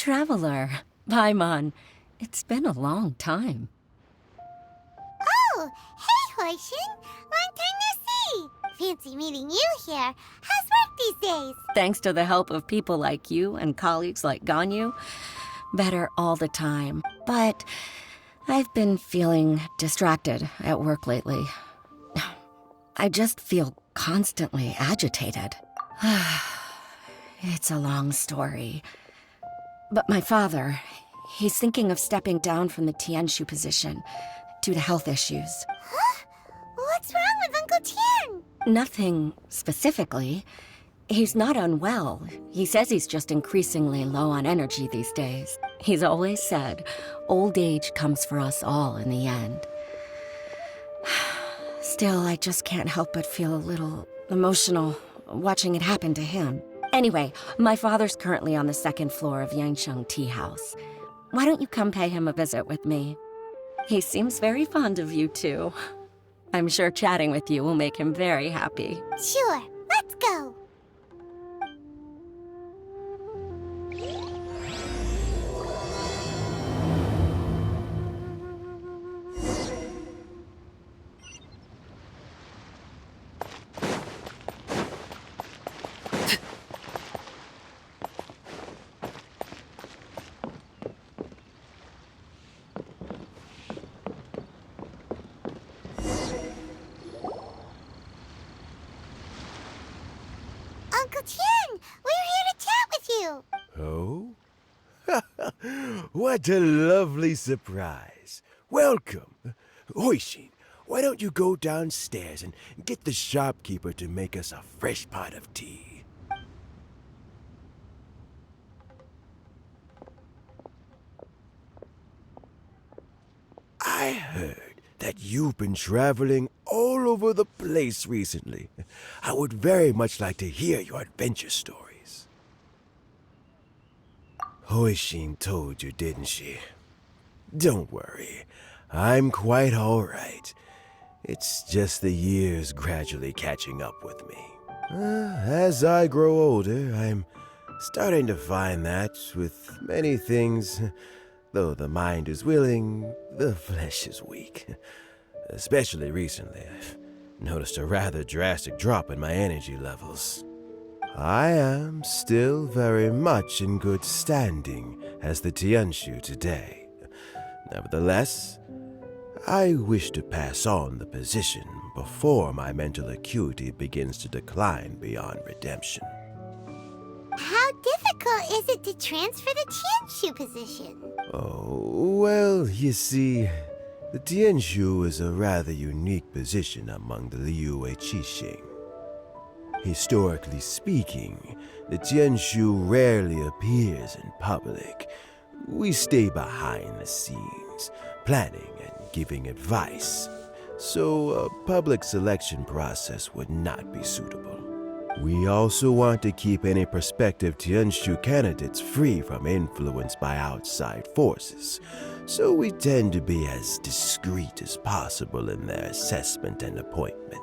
traveler. Paimon, it's been a long time. Oh, hey, Hoishin! Long time no see! Fancy meeting you here. How's work these days? Thanks to the help of people like you and colleagues like Ganyu, better all the time. But I've been feeling distracted at work lately. I just feel constantly agitated. It's a long story. But my father, he's thinking of stepping down from the Tianshu position due to health issues. Huh? What's wrong with Uncle Tian? Nothing specifically. He's not unwell. He says he's just increasingly low on energy these days. He's always said, old age comes for us all in the end. Still, I just can't help but feel a little emotional watching it happen to him. Anyway, my father's currently on the second floor of Yangsheng Tea House. Why don't you come pay him a visit with me? He seems very fond of you, too. I'm sure chatting with you will make him very happy. Sure, let's go. Uncle Tian, we're here to chat with you. Oh? What a lovely surprise. Welcome. Hoishin, why don't you go downstairs and get the shopkeeper to make us a fresh pot of tea? I heard that you've been traveling all over the place recently. I would very much like to hear your adventure stories. Hoishin told you, didn't she? Don't worry, I'm quite all right. It's just the years gradually catching up with me. As I grow older, I'm starting to find that with many things, though the mind is willing, the flesh is weak. Especially recently, I've noticed a rather drastic drop in my energy levels. I am still very much in good standing as the Tianshu today. Nevertheless, I wish to pass on the position before my mental acuity begins to decline beyond redemption. How difficult is it to transfer the Tianshu position? Oh, well, you see, the Tianshu is a rather unique position among the Liyue Qixing. Historically speaking, the Tianshu rarely appears in public. We stay behind the scenes, planning and giving advice, so a public selection process would not be suitable. We also want to keep any prospective Tianshu candidates free from influence by outside forces, so we tend to be as discreet as possible in their assessment and appointment.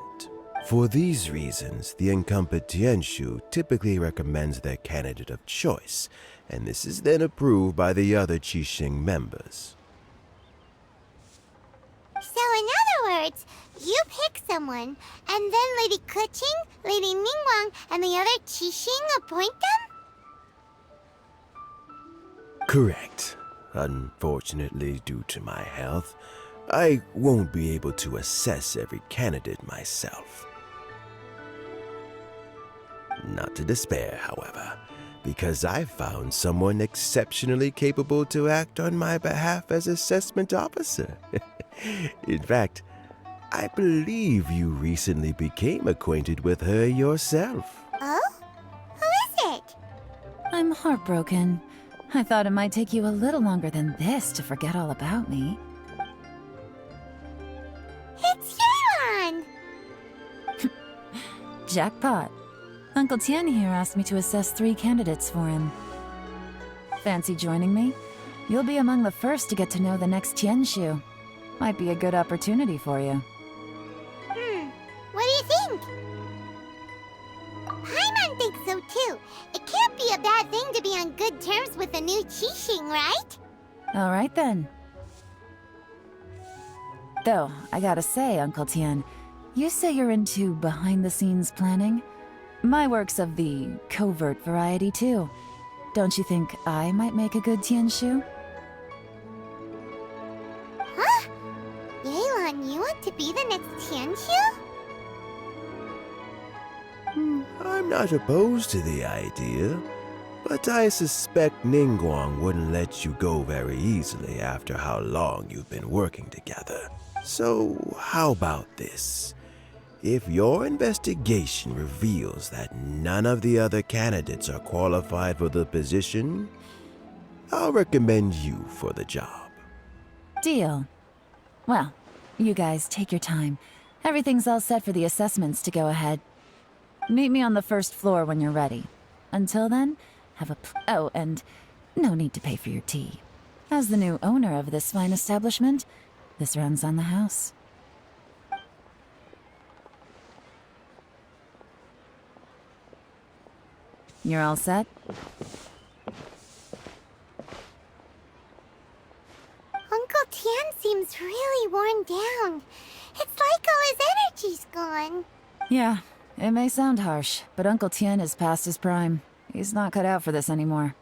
For these reasons, the incumbent Tianshu typically recommends their candidate of choice, and this is then approved by the other Qixing members. So in other words, you pick someone, and then Lady Keqing, Lady Ningguang, and the other Qixing appoint them? Correct. Unfortunately, due to my health, I won't be able to assess every candidate myself. Not to despair, however, because I found someone exceptionally capable to act on my behalf as assessment officer. In fact, I believe you recently became acquainted with her yourself. Oh? Who is it? I'm heartbroken. I thought it might take you a little longer than this to forget all about me. It's Yelan! Jackpot. Uncle Tian here asked me to assess 3 candidates for him. Fancy joining me? You'll be among the first to get to know the next Tianshu. Might be a good opportunity for you. What do you think? Paimon thinks so too. It can't be a bad thing to be on good terms with a new Qixing, right? All right then. Though, I gotta say, Uncle Tian, you say you're into behind-the-scenes planning? My work's of the covert variety, too. Don't you think I might make a good Tianshu? Huh? Yelan, you want to be the next Tianshu? I'm not opposed to the idea, but I suspect Ningguang wouldn't let you go very easily after how long you've been working together. So, how about this? If your investigation reveals that none of the other candidates are qualified for the position, I'll recommend you for the job. Deal. Well, you guys take your time. Everything's all set for the assessments to go ahead. Meet me on the first floor when you're ready. Until then, have a oh, and no need to pay for your tea. As the new owner of this fine establishment, this runs on the house. You're all set? Uncle Tian seems really worn down. It's like all his energy's gone. Yeah, it may sound harsh, but Uncle Tian is past his prime. He's not cut out for this anymore.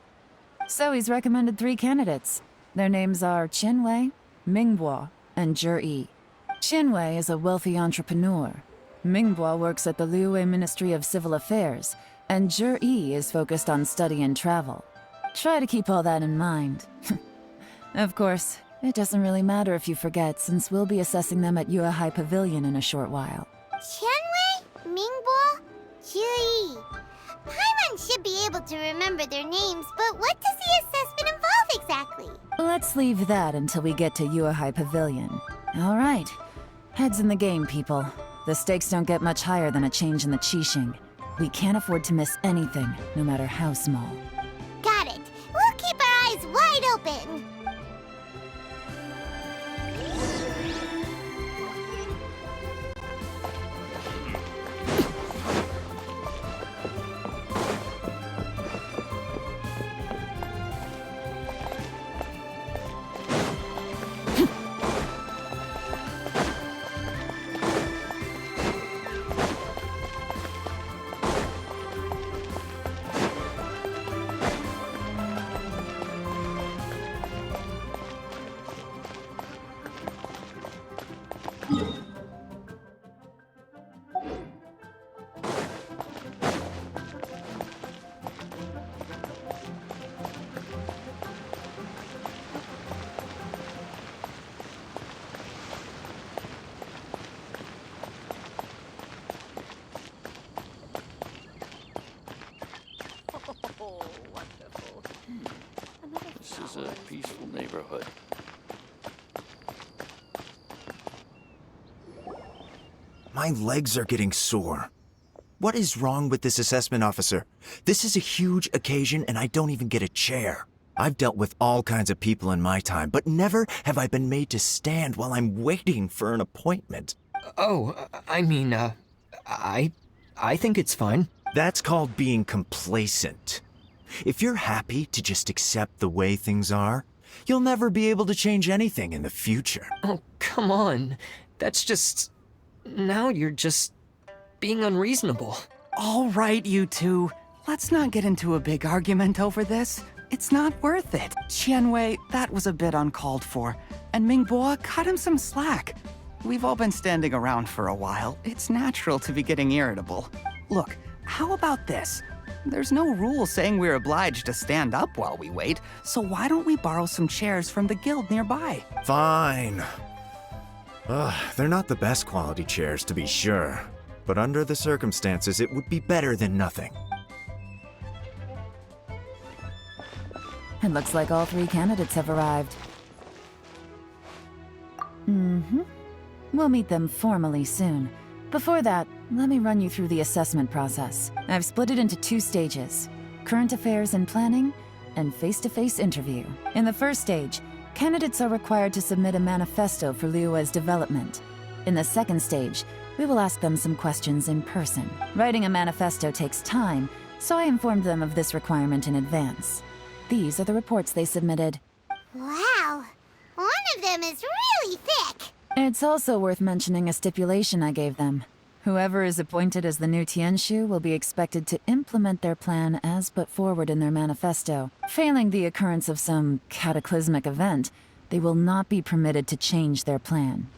So he's recommended 3 candidates. Their names are Qinwei, Mingbo, and Zhi. Qinwei is a wealthy entrepreneur. Mingbo works at the Liyue Ministry of Civil Affairs, and Zhi is focused on study and travel. Try to keep all that in mind. Of course, it doesn't really matter if you forget, since we'll be assessing them at Yuehai Pavilion in a short while. Qianwei, Mingbo, Zhi. Paimon should be able to remember their names, but what does the assessment involve exactly? Let's leave that until we get to Yuehai Pavilion. All right. Heads in the game, people. The stakes don't get much higher than a change in the Qixing. We can't afford to miss anything, no matter how small. Got it. We'll keep our eyes wide open. Oh, wonderful. This is a peaceful neighborhood. My legs are getting sore. What is wrong with this assessment officer? This is a huge occasion and I don't even get a chair. I've dealt with all kinds of people in my time, but never have I been made to stand while I'm waiting for an appointment. I think it's fine. That's called being complacent. If you're happy to just accept the way things are, you'll never be able to change anything in the future. Oh, come on. That's just... Now you're just being unreasonable. All right, you two. Let's not get into a big argument over this. It's not worth it. Qianwei, that was a bit uncalled for. And Mingbo, cut him some slack. We've all been standing around for a while. It's natural to be getting irritable. Look, how about this? There's no rule saying we're obliged to stand up while we wait, so why don't we borrow some chairs from the guild nearby? Fine. They're not the best quality chairs, to be sure. But under the circumstances, it would be better than nothing. It looks like all 3 candidates have arrived. We'll meet them formally soon. Before that, let me run you through the assessment process. I've split it into 2 stages: current affairs and planning, and face-to-face interview. In the first stage, candidates are required to submit a manifesto for Liyue's development. In the second stage, we will ask them some questions in person. Writing a manifesto takes time, so I informed them of this requirement in advance. These are the reports they submitted. Wow, one of them is really thick. It's also worth mentioning a stipulation I gave them. Whoever is appointed as the new Tianshu will be expected to implement their plan as put forward in their manifesto. Failing the occurrence of some cataclysmic event, they will not be permitted to change their plan.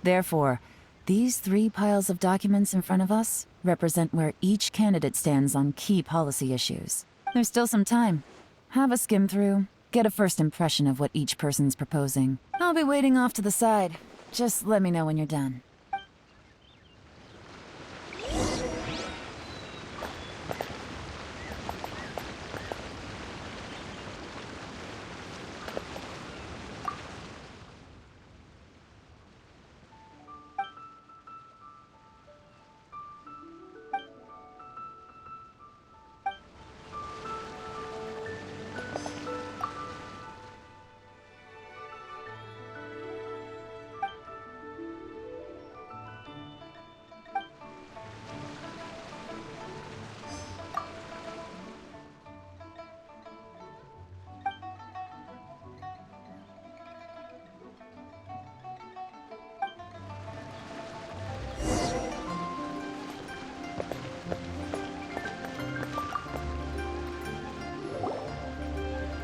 Therefore, these 3 piles of documents in front of us represent where each candidate stands on key policy issues. There's still some time. Have a skim through, get a first impression of what each person's proposing. I'll be waiting off to the side. Just let me know when you're done.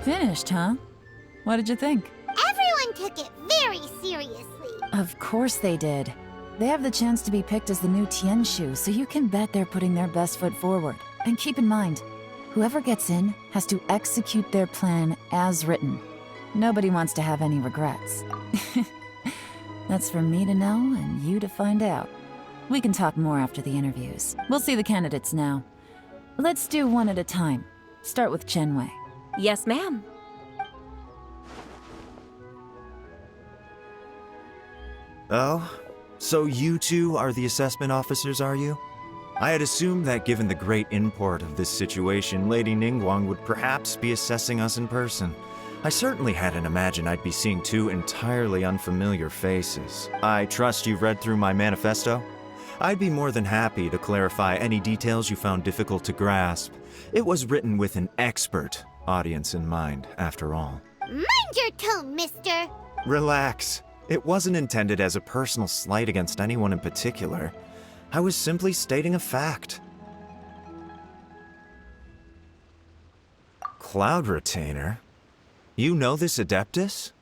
Finished, huh? What did you think? Everyone took it very seriously. Of course they did. They have the chance to be picked as the new Tianshu, so you can bet they're putting their best foot forward. And keep in mind, whoever gets in has to execute their plan as written. Nobody wants to have any regrets. That's for me to know and you to find out. We can talk more after the interviews. We'll see the candidates now. Let's do one at a time. Start with Chenwei. Yes, ma'am. Oh? So you two are the assessment officers, are you? I had assumed that given the great import of this situation, Lady Ningguang would perhaps be assessing us in person. I certainly hadn't imagined I'd be seeing 2 entirely unfamiliar faces. I trust you've read through my manifesto? I'd be more than happy to clarify any details you found difficult to grasp. It was written with an expert audience in mind, after all. Mind your tone, mister. Relax. It wasn't intended as a personal slight against anyone in particular. I was simply stating a fact. Cloud Retainer? You know this Adeptus?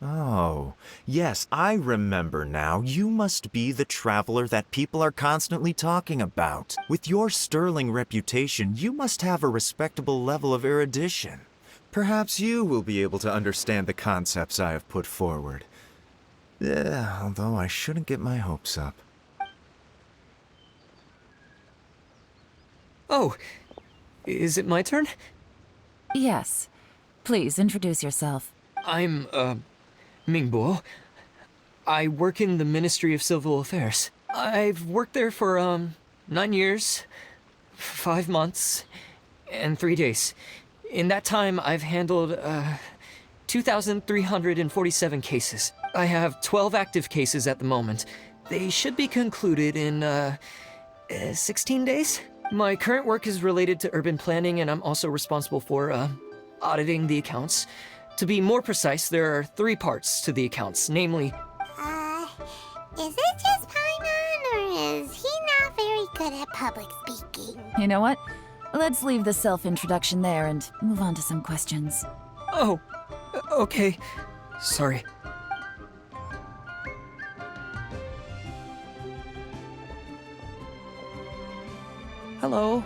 Oh, yes, I remember now. You must be the traveler that people are constantly talking about. With your sterling reputation, you must have a respectable level of erudition. Perhaps you will be able to understand the concepts I have put forward. Although I shouldn't get my hopes up. Oh, is it my turn? Yes. Please, introduce yourself. I'm, Mingbo. I work in the Ministry of Civil Affairs. I've worked there for, 9 years, 5 months, and 3 days. In that time, I've handled, 2,347 cases. I have 12 active cases at the moment. They should be concluded in, 16 days? My current work is related to urban planning, and I'm also responsible for, auditing the accounts. To be more precise, there are 3 parts to the accounts, namely... Is it just Paimon, or is he not very good at public speaking? You know what? Let's leave the self-introduction there and move on to some questions. Oh, okay. Sorry. Hello.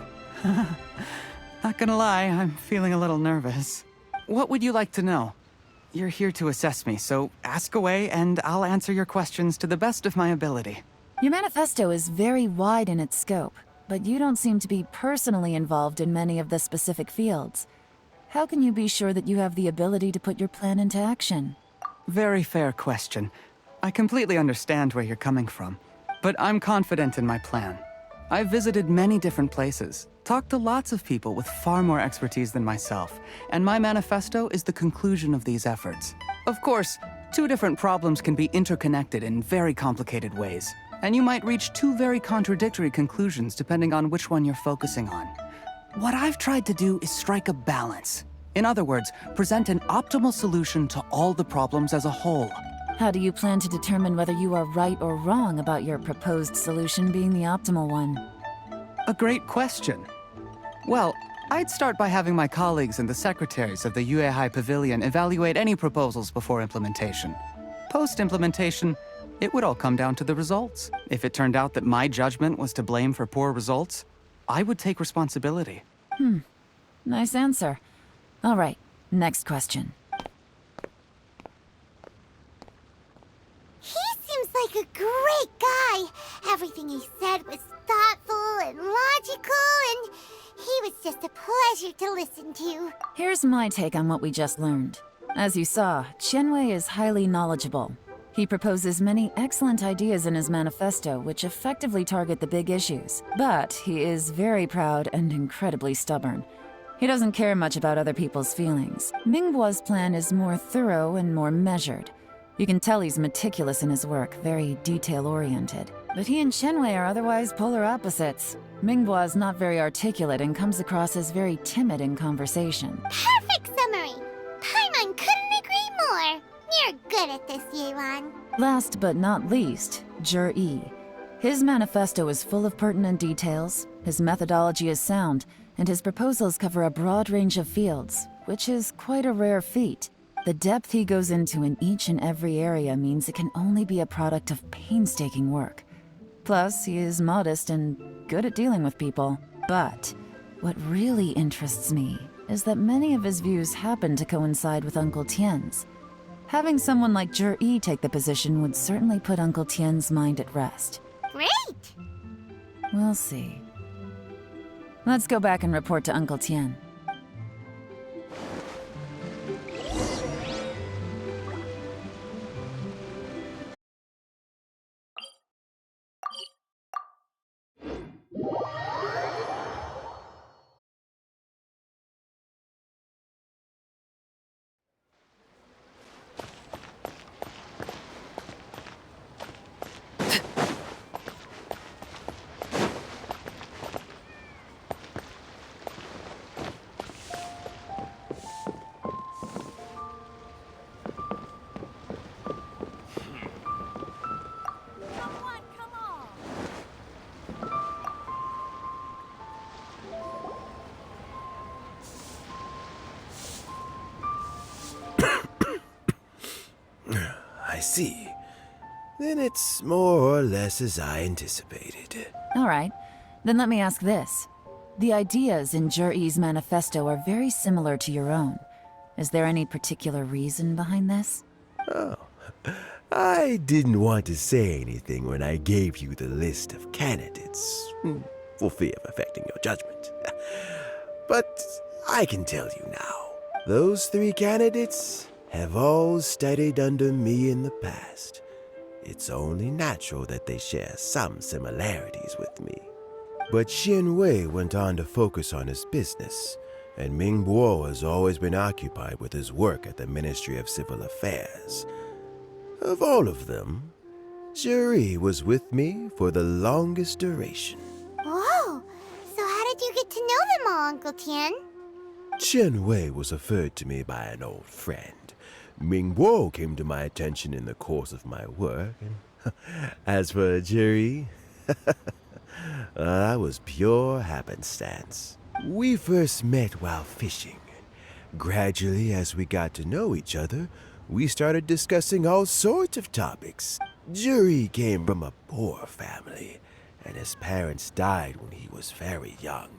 Not gonna lie, I'm feeling a little nervous. What would you like to know? You're here to assess me, so ask away and I'll answer your questions to the best of my ability. Your manifesto is very wide in its scope, but you don't seem to be personally involved in many of the specific fields. How can you be sure that you have the ability to put your plan into action? Very fair question. I completely understand where you're coming from, but I'm confident in my plan. I've visited many different places, talked to lots of people with far more expertise than myself, and my manifesto is the conclusion of these efforts. Of course, 2 different problems can be interconnected in very complicated ways, and you might reach 2 very contradictory conclusions depending on which one you're focusing on. What I've tried to do is strike a balance. In other words, present an optimal solution to all the problems as a whole. How do you plan to determine whether you are right or wrong about your proposed solution being the optimal one? A great question. Well, I'd start by having my colleagues and the secretaries of the Yuehai Pavilion evaluate any proposals before implementation. Post-implementation, it would all come down to the results. If it turned out that my judgment was to blame for poor results, I would take responsibility. Nice answer. All right, next question. He seems like a great guy. Everything he said was thoughtful and logical, and he was just a pleasure to listen to. Here's my take on what we just learned. As you saw, Qianwei is highly knowledgeable. He proposes many excellent ideas in his manifesto which effectively target the big issues. But he is very proud and incredibly stubborn. He doesn't care much about other people's feelings. Mingbo's plan is more thorough and more measured. You can tell he's meticulous in his work, very detail-oriented. But he and Qianwei are otherwise polar opposites. Mingbo is not very articulate and comes across as very timid in conversation. Perfect summary. Paimon couldn't agree more. You're good at this, Yelan. Last but not least, Zhi. His manifesto is full of pertinent details, his methodology is sound, and his proposals cover a broad range of fields, which is quite a rare feat. The depth he goes into in each and every area means it can only be a product of painstaking work. Plus, he is modest and good at dealing with people. But what really interests me is that many of his views happen to coincide with Uncle Tien's. Having someone like Zhi take the position would certainly put Uncle Tien's mind at rest. Great! We'll see. Let's go back and report to Uncle Tien. I see. Then it's more or less as I anticipated. All right, then let me ask this. The ideas in Zhi's manifesto are very similar to your own. Is there any particular reason behind this? Oh, I didn't want to say anything when I gave you the list of candidates, for fear of affecting your judgment. But I can tell you now, those 3 candidates have all studied under me in the past. It's only natural that they share some similarities with me. But Qianwei went on to focus on his business, and Mingbo has always been occupied with his work at the Ministry of Civil Affairs. Of all of them, Zhi was with me for the longest duration. Whoa! So how did you get to know them all, Uncle Tien? Qianwei was referred to me by an old friend. Mingbo came to my attention in the course of my work, and as for Zhi, that was pure happenstance. We first met while fishing. Gradually, as we got to know each other, we started discussing all sorts of topics. Zhi came from a poor family, and his parents died when he was very young.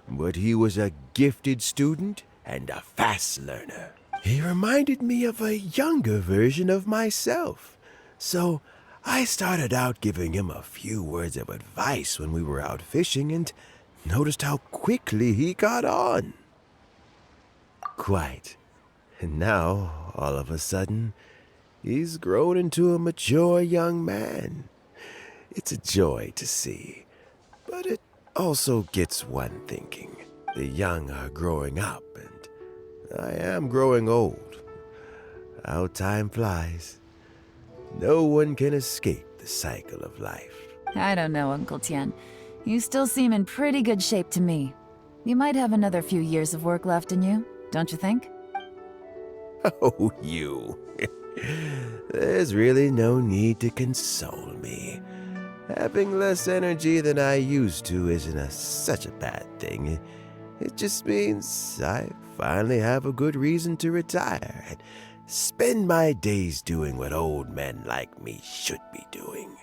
But he was a gifted student and a fast learner. He reminded me of a younger version of myself. So I started out giving him a few words of advice when we were out fishing and noticed how quickly he got on. Quite. And now, all of a sudden, he's grown into a mature young man. It's a joy to see. But it also gets one thinking. The young are growing up, and I am growing old. How time flies. No one can escape the cycle of life. I don't know, Uncle Tien. You still seem in pretty good shape to me. You might have another few years of work left in you, don't you think? Oh, you. There's really no need to console me. Having less energy than I used to isn't such a bad thing. It just means I finally have a good reason to retire and spend my days doing what old men like me should be doing.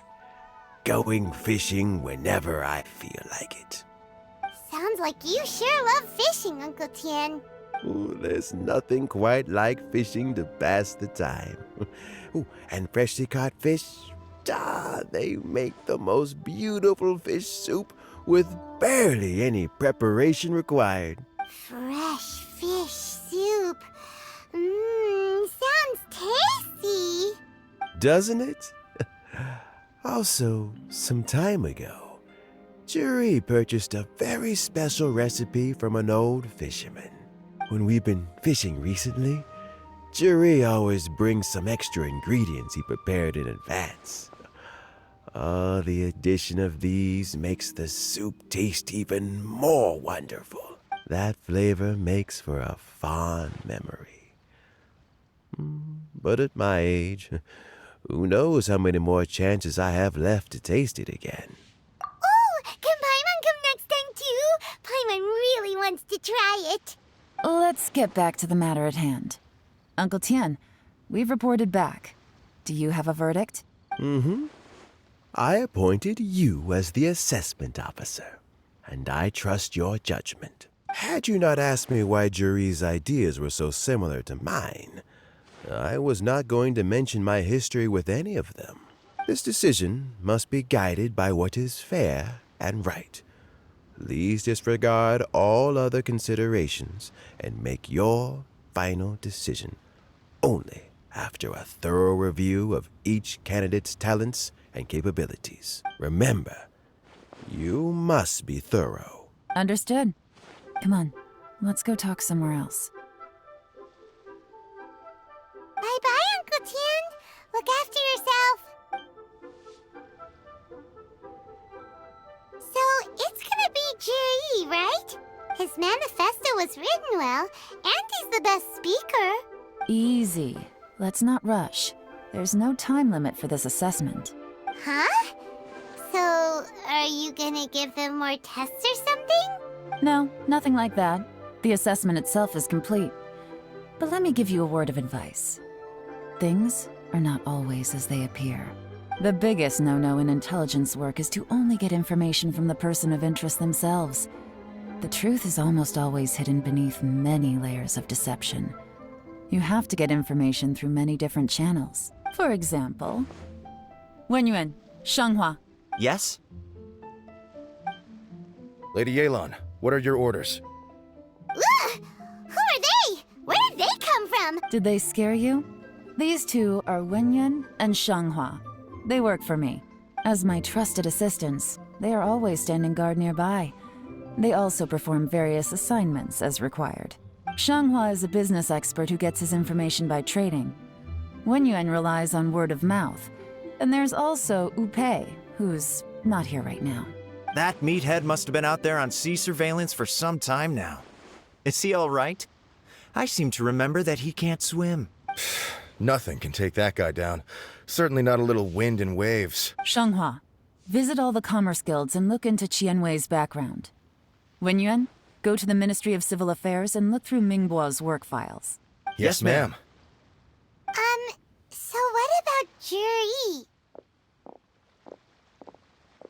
Going fishing whenever I feel like it. Sounds like you sure love fishing, Uncle Tien. Ooh, there's nothing quite like fishing to pass the time. Ooh, and freshly caught fish, they make the most beautiful fish soup with barely any preparation required. Fresh fish soup. Sounds tasty. Doesn't it? Also, some time ago, Juri purchased a very special recipe from an old fisherman. When we've been fishing recently, Juri always brings some extra ingredients he prepared in advance. The addition of these makes the soup taste even more wonderful. That flavor makes for a fond memory. But at my age, who knows how many more chances I have left to taste it again. Oh, can Paimon come next time too? Paimon really wants to try it. Let's get back to the matter at hand. Uncle Tien, we've reported back. Do you have a verdict? I appointed you as the assessment officer, and I trust your judgment. Had you not asked me why Juri's ideas were so similar to mine, I was not going to mention my history with any of them. This decision must be guided by what is fair and right. Please disregard all other considerations and make your final decision only after a thorough review of each candidate's talents and capabilities. Remember, you must be thorough. Understood. Come on, let's go talk somewhere else. Bye-bye, Uncle Tien. Look after yourself. So, it's gonna be Juri, right? His manifesto was written well, and he's the best speaker. Easy. Let's not rush. There's no time limit for this assessment. Huh? So, are you gonna give them more tests or something? No, nothing like that. The assessment itself is complete. But let me give you a word of advice. Things are not always as they appear. The biggest no-no in intelligence work is to only get information from the person of interest themselves. The truth is almost always hidden beneath many layers of deception. You have to get information through many different channels. For example, Wenyuan, Shanghua. Yes? Lady Yelan, what are your orders? Ugh! Who are they? Where did they come from? Did they scare you? These two are Wenyuan and Shanghua. They work for me. As my trusted assistants, they are always standing guard nearby. They also perform various assignments as required. Shanghua is a business expert who gets his information by trading. Wenyuan relies on word of mouth. And there's also Upei, who's not here right now. That meathead must have been out there on sea surveillance for some time now. Is he all right? I seem to remember that he can't swim. Nothing can take that guy down. Certainly not a little wind and waves. Shanghua, visit all the commerce guilds and look into Qianwei's background. Wenyuan, go to the Ministry of Civil Affairs and look through Mingbo's work files. Yes, ma'am. So what about Juri?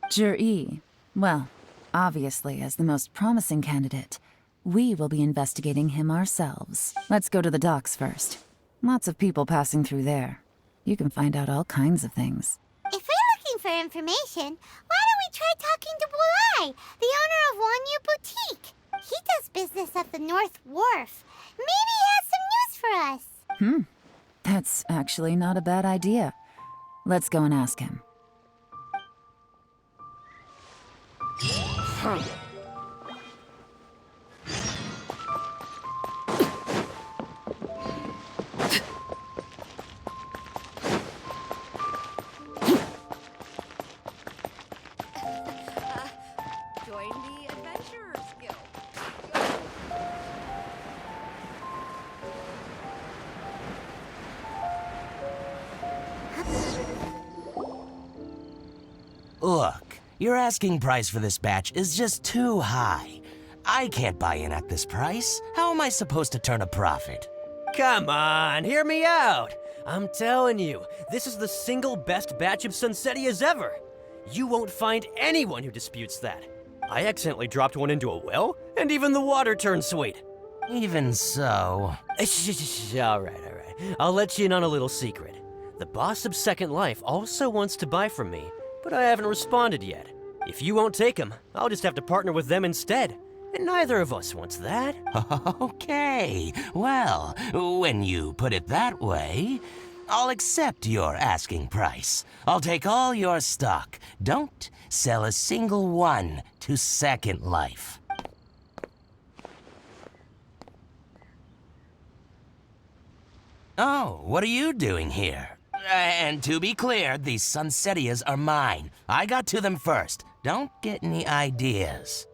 Juri, well, obviously as the most promising candidate, we will be investigating him ourselves. Let's go to the docks first. Lots of people passing through there. You can find out all kinds of things. If we're looking for information, why don't we try talking to Bulai, the owner of Wanyu Boutique? He does business at the North Wharf. Maybe he has some news for us. That's actually not a bad idea. Let's go and ask him. Join the Adventurers Guild. Look, your asking price for this batch is just too high. I can't buy in at this price. How am I supposed to turn a profit? Come on, hear me out. I'm telling you, this is the single best batch of Sunsettias ever. You won't find anyone who disputes that. I accidentally dropped one into a well, and even the water turned sweet. Even so... All right. I'll let you in on a little secret. The boss of Second Life also wants to buy from me, but I haven't responded yet. If you won't take him, I'll just have to partner with them instead. And neither of us wants that. Okay, well, when you put it that way, I'll accept your asking price. I'll take all your stock. Don't sell a single one to Second Life. Oh, what are you doing here? And to be clear, these Sunsettias are mine. I got to them first. Don't get any ideas.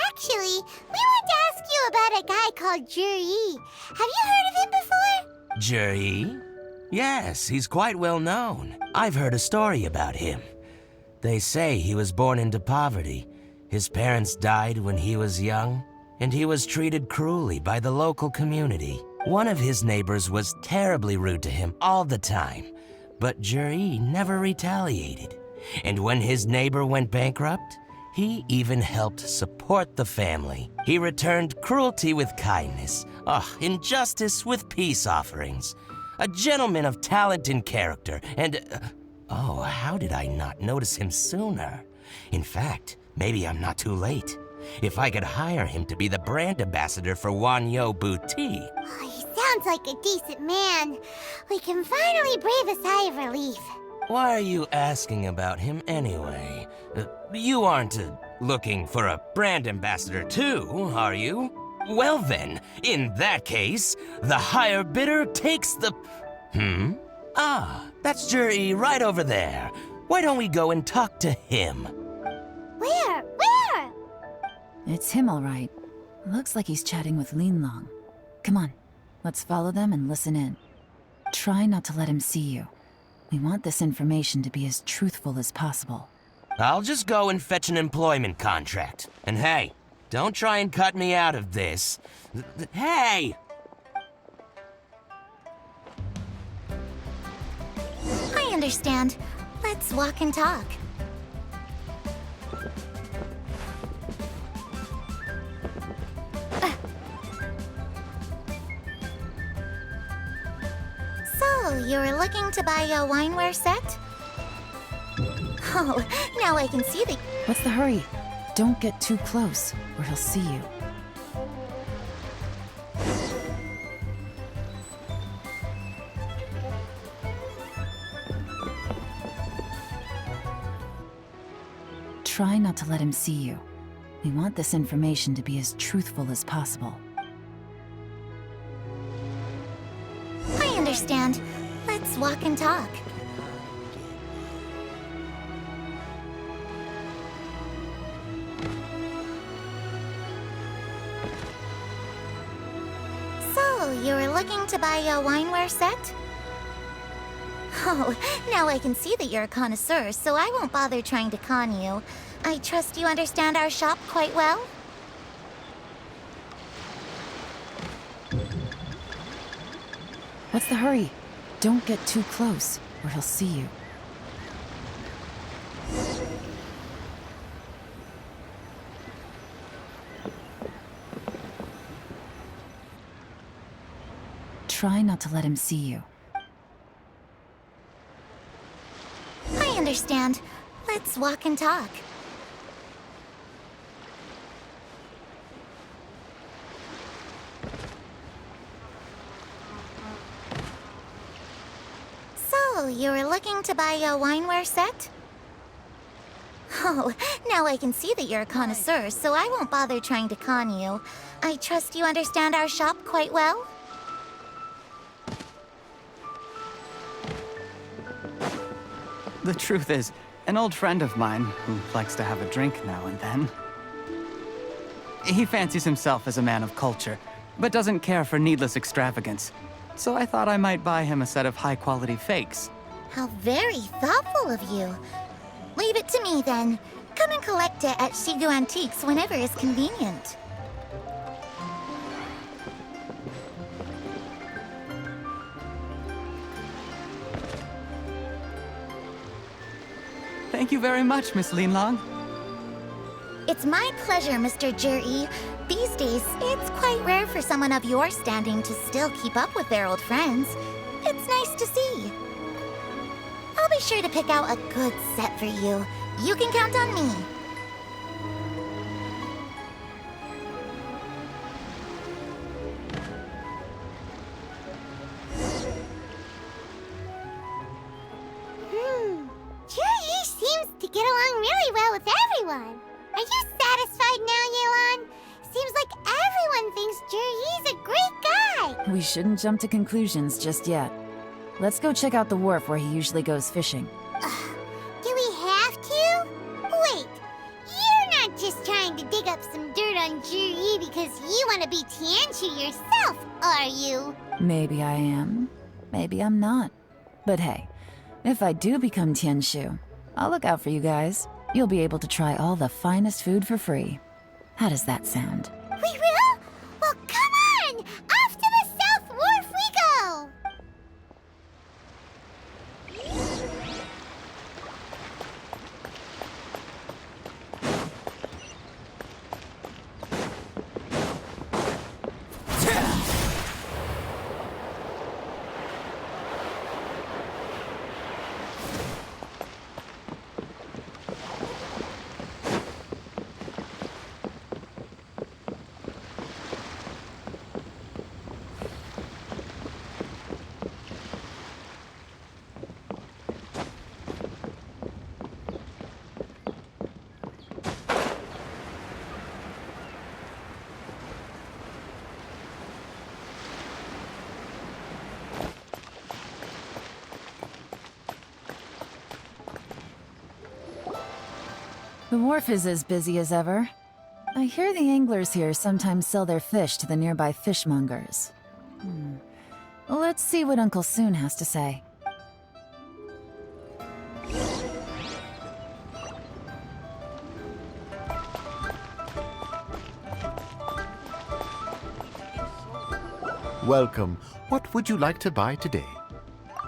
Actually, we want to ask you about a guy called Juri. Have you heard of him before? Juri? Yes, he's quite well known. I've heard a story about him. They say he was born into poverty. His parents died when he was young, and he was treated cruelly by the local community. One of his neighbors was terribly rude to him all the time, but Juri never retaliated. And when his neighbor went bankrupt, he even helped support the family. He returned cruelty with kindness, injustice with peace offerings. A gentleman of talent and character, and... how did I not notice him sooner? In fact, maybe I'm not too late. If I could hire him to be the brand ambassador for Wanyo Boutique. Oh, he sounds like a decent man. We can finally breathe a sigh of relief. Why are you asking about him anyway? You aren't looking for a brand ambassador too, are you? Well then, in that case, the higher bidder takes the... That's Juri right over there. Why don't we go and talk to him? Where? It's him, all right. Looks like he's chatting with Linlong. Come on, let's follow them and listen in. Try not to let him see you. We want this information to be as truthful as possible. I'll just go and fetch an employment contract. And hey, don't try and cut me out of this. Hey! I understand. Let's walk and talk. So, you're looking to buy a wineware set? Oh, now I can see the... What's the hurry? Don't get too close, or he'll see you. Try not to let him see you. We want this information to be as truthful as possible. I understand. Let's walk and talk. So, you're looking to buy a wineware set? Oh, now I can see that you're a connoisseur, so I won't bother trying to con you. I trust you understand our shop quite well? What's the hurry? Don't get too close, or he'll see you. Try not to let him see you. I understand. Let's walk and talk. So, you're looking to buy a wineware set? Oh, now I can see that you're a connoisseur, so I won't bother trying to con you. I trust you understand our shop quite well? The truth is, an old friend of mine, who likes to have a drink now and then, he fancies himself as a man of culture, but doesn't care for needless extravagance. So I thought I might buy him a set of high-quality fakes. How very thoughtful of you. Leave it to me then. Come and collect it at Shigu Antiques whenever is convenient. Thank you very much, Miss Linlong. It's my pleasure, Mr. Juri. These days, it's quite rare for someone of your standing to still keep up with their old friends. It's nice to see. I'll be sure to pick out a good set for you. You can count on me. Juri seems to get along really well with everyone. Are you satisfied now, Yelan? Seems like everyone thinks Juri's a great guy. We shouldn't jump to conclusions just yet. Let's go check out the wharf where he usually goes fishing. Do we have to? Wait, you're not just trying to dig up some dirt on Juri because you want to be Tianshu yourself, are you? Maybe I am. Maybe I'm not. But hey, if I do become Tianshu, I'll look out for you guys. You'll be able to try all the finest food for free. How does that sound? We will? Well, come on! Off to the South Wharf we go! The wharf is as busy as ever. I hear the anglers here sometimes sell their fish to the nearby fishmongers. Let's see what Uncle Soon has to say. Welcome. What would you like to buy today?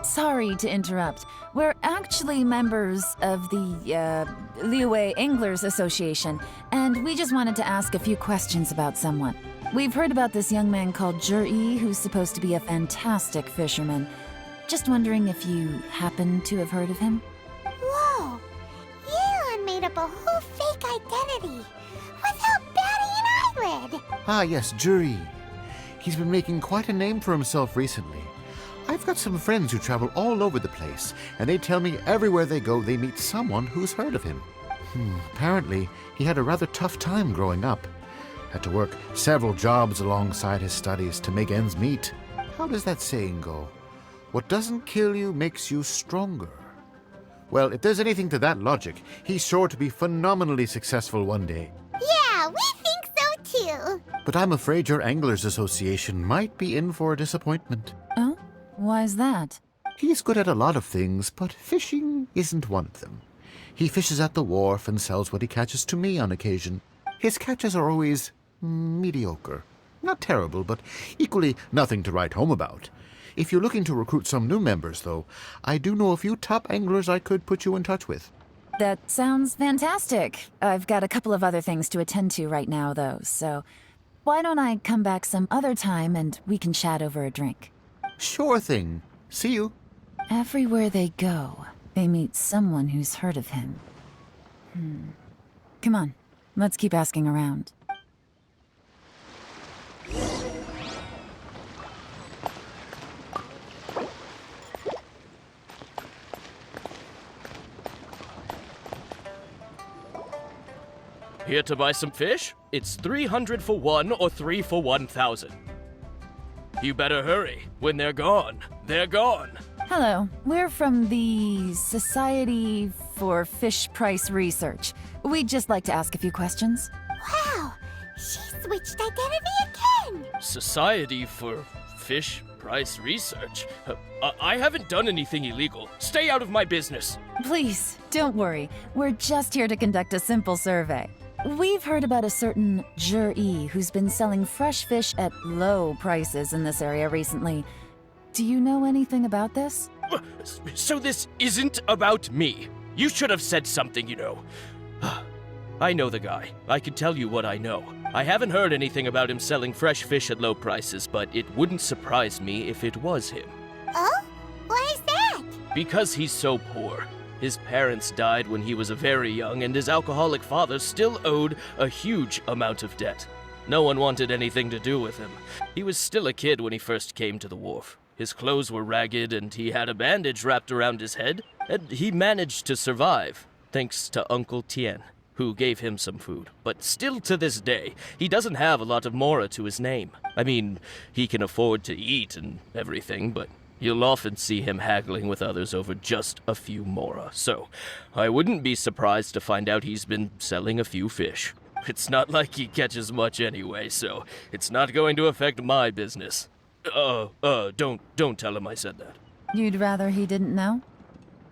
Sorry to interrupt. We're actually members of the, Liyue Anglers Association, and we just wanted to ask a few questions about someone. We've heard about this young man called Juri, who's supposed to be a fantastic fisherman. Just wondering if you happen to have heard of him? Whoa! Yelan made up a whole fake identity without batting an eyelid! Ah, yes, Juri. He's been making quite a name for himself recently. I've got some friends who travel all over the place, and they tell me everywhere they go they meet someone who's heard of him. Apparently, he had a rather tough time growing up. Had to work several jobs alongside his studies to make ends meet. How does that saying go? What doesn't kill you makes you stronger. Well, if there's anything to that logic, he's sure to be phenomenally successful one day. Yeah, we think so too! But I'm afraid your Anglers Association might be in for a disappointment. Oh? Why's that? He's good at a lot of things, but fishing isn't one of them. He fishes at the wharf and sells what he catches to me on occasion. His catches are always mediocre. Not terrible, but equally nothing to write home about. If you're looking to recruit some new members, though, I do know a few top anglers I could put you in touch with. That sounds fantastic. I've got a couple of other things to attend to right now, though, so why don't I come back some other time and we can chat over a drink? Sure thing. See you. Everywhere they go, they meet someone who's heard of him. Come on, let's keep asking around. Here to buy some fish? It's 300 for one or 3 for 1,000. You better hurry. When they're gone, they're gone. Hello, we're from the Society for Fish Price Research. We'd just like to ask a few questions. Wow! She switched identity again! Society for Fish Price research? I haven't done anything illegal. Stay out of my business. Please, don't worry. We're just here to conduct a simple survey. We've heard about a certain Jur-E who's been selling fresh fish at low prices in this area recently. Do you know anything about this? So this isn't about me. You should have said something, you know. I know the guy. I can tell you what I know. I haven't heard anything about him selling fresh fish at low prices, but it wouldn't surprise me if it was him. Oh? Why is that? Because he's so poor. His parents died when he was very young, and his alcoholic father still owed a huge amount of debt. No one wanted anything to do with him. He was still a kid when he first came to the wharf. His clothes were ragged, and he had a bandage wrapped around his head, and he managed to survive, thanks to Uncle Tien, who gave him some food. But still to this day, he doesn't have a lot of mora to his name. I mean, he can afford to eat and everything, but you'll often see him haggling with others over just a few mora. So, I wouldn't be surprised to find out he's been selling a few fish. It's not like he catches much anyway, so it's not going to affect my business. Don't tell him I said that. You'd rather he didn't know?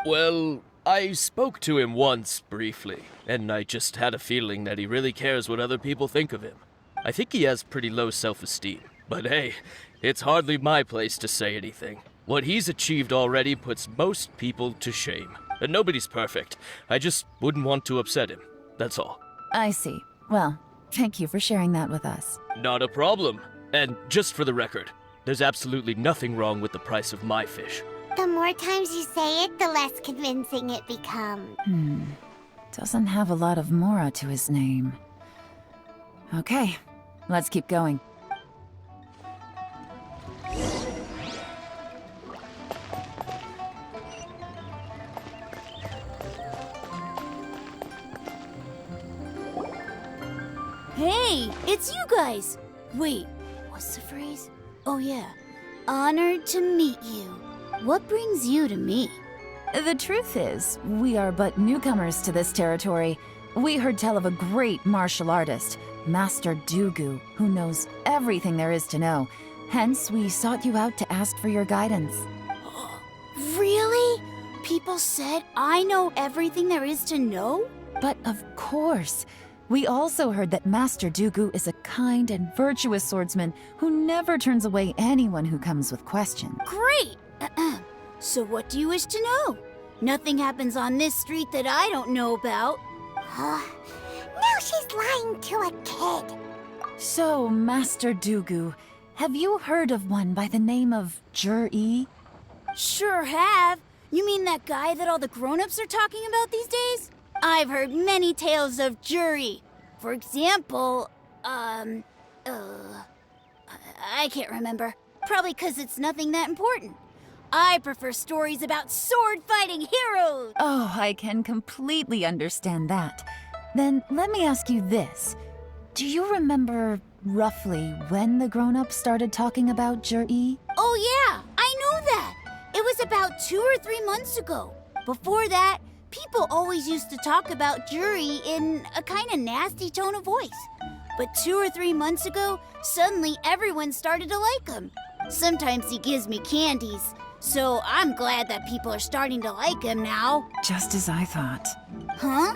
Well, I spoke to him once, briefly, and I just had a feeling that he really cares what other people think of him. I think he has pretty low self-esteem, but hey, it's hardly my place to say anything. What he's achieved already puts most people to shame. And nobody's perfect. I just wouldn't want to upset him, that's all. I see. Well, thank you for sharing that with us. Not a problem. And just for the record, there's absolutely nothing wrong with the price of my fish. The more times you say it, the less convincing it becomes. Doesn't have a lot of mora to his name. Okay, let's keep going. Hey, it's you guys! Wait, what's the phrase? Oh yeah, honored to meet you. What brings you to me? The truth is, we are but newcomers to this territory. We heard tell of a great martial artist, Master Dugu, who knows everything there is to know. Hence, we sought you out to ask for your guidance. Really? People said I know everything there is to know? But of course. We also heard that Master Dugu is a kind and virtuous swordsman who never turns away anyone who comes with questions. Great! So what do you wish to know? Nothing happens on this street that I don't know about. Now she's lying to a kid. So, Master Dugu, have you heard of one by the name of Jur-E? Sure have. You mean that guy that all the grown-ups are talking about these days? I've heard many tales of Jur-E. For example, I can't remember. Probably 'cause it's nothing that important. I prefer stories about sword-fighting heroes! Oh, I can completely understand that. Then let me ask you this. Do you remember roughly when the grown-ups started talking about Jur-E? Oh yeah, I know that! It was about 2 or 3 months ago. Before that, people always used to talk about Jur-E in a kind of nasty tone of voice. But 2 or 3 months ago, suddenly everyone started to like him. Sometimes he gives me candies, so I'm glad that people are starting to like him now. Just as I thought. Huh?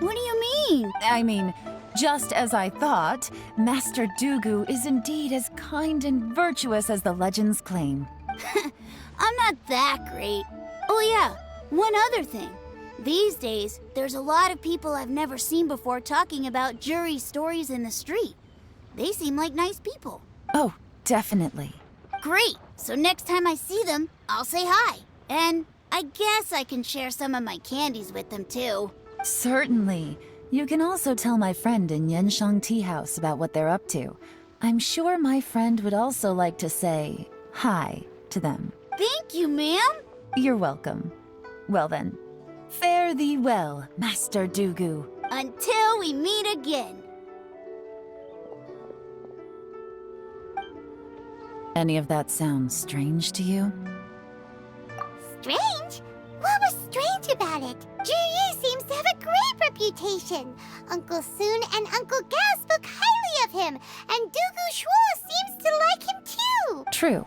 What do you mean? I mean, just as I thought, Master Dugu is indeed as kind and virtuous as the legends claim. I'm not that great. Oh yeah, one other thing. These days, there's a lot of people I've never seen before talking about Jur-E stories in the street. They seem like nice people. Oh, definitely. Great! So next time I see them, I'll say hi. And I guess I can share some of my candies with them too. Certainly. You can also tell my friend in Yenshang Tea House about what they're up to. I'm sure my friend would also like to say hi to them. Thank you, ma'am! You're welcome. Well then, fare thee well, Master Dugu. Until we meet again. Any of that sound strange to you? Strange? What was strange about it? Jur-E seems to have a great reputation. Uncle Soon and Uncle Gao spoke highly of him, and Dugu Shuo seems to like him too. True.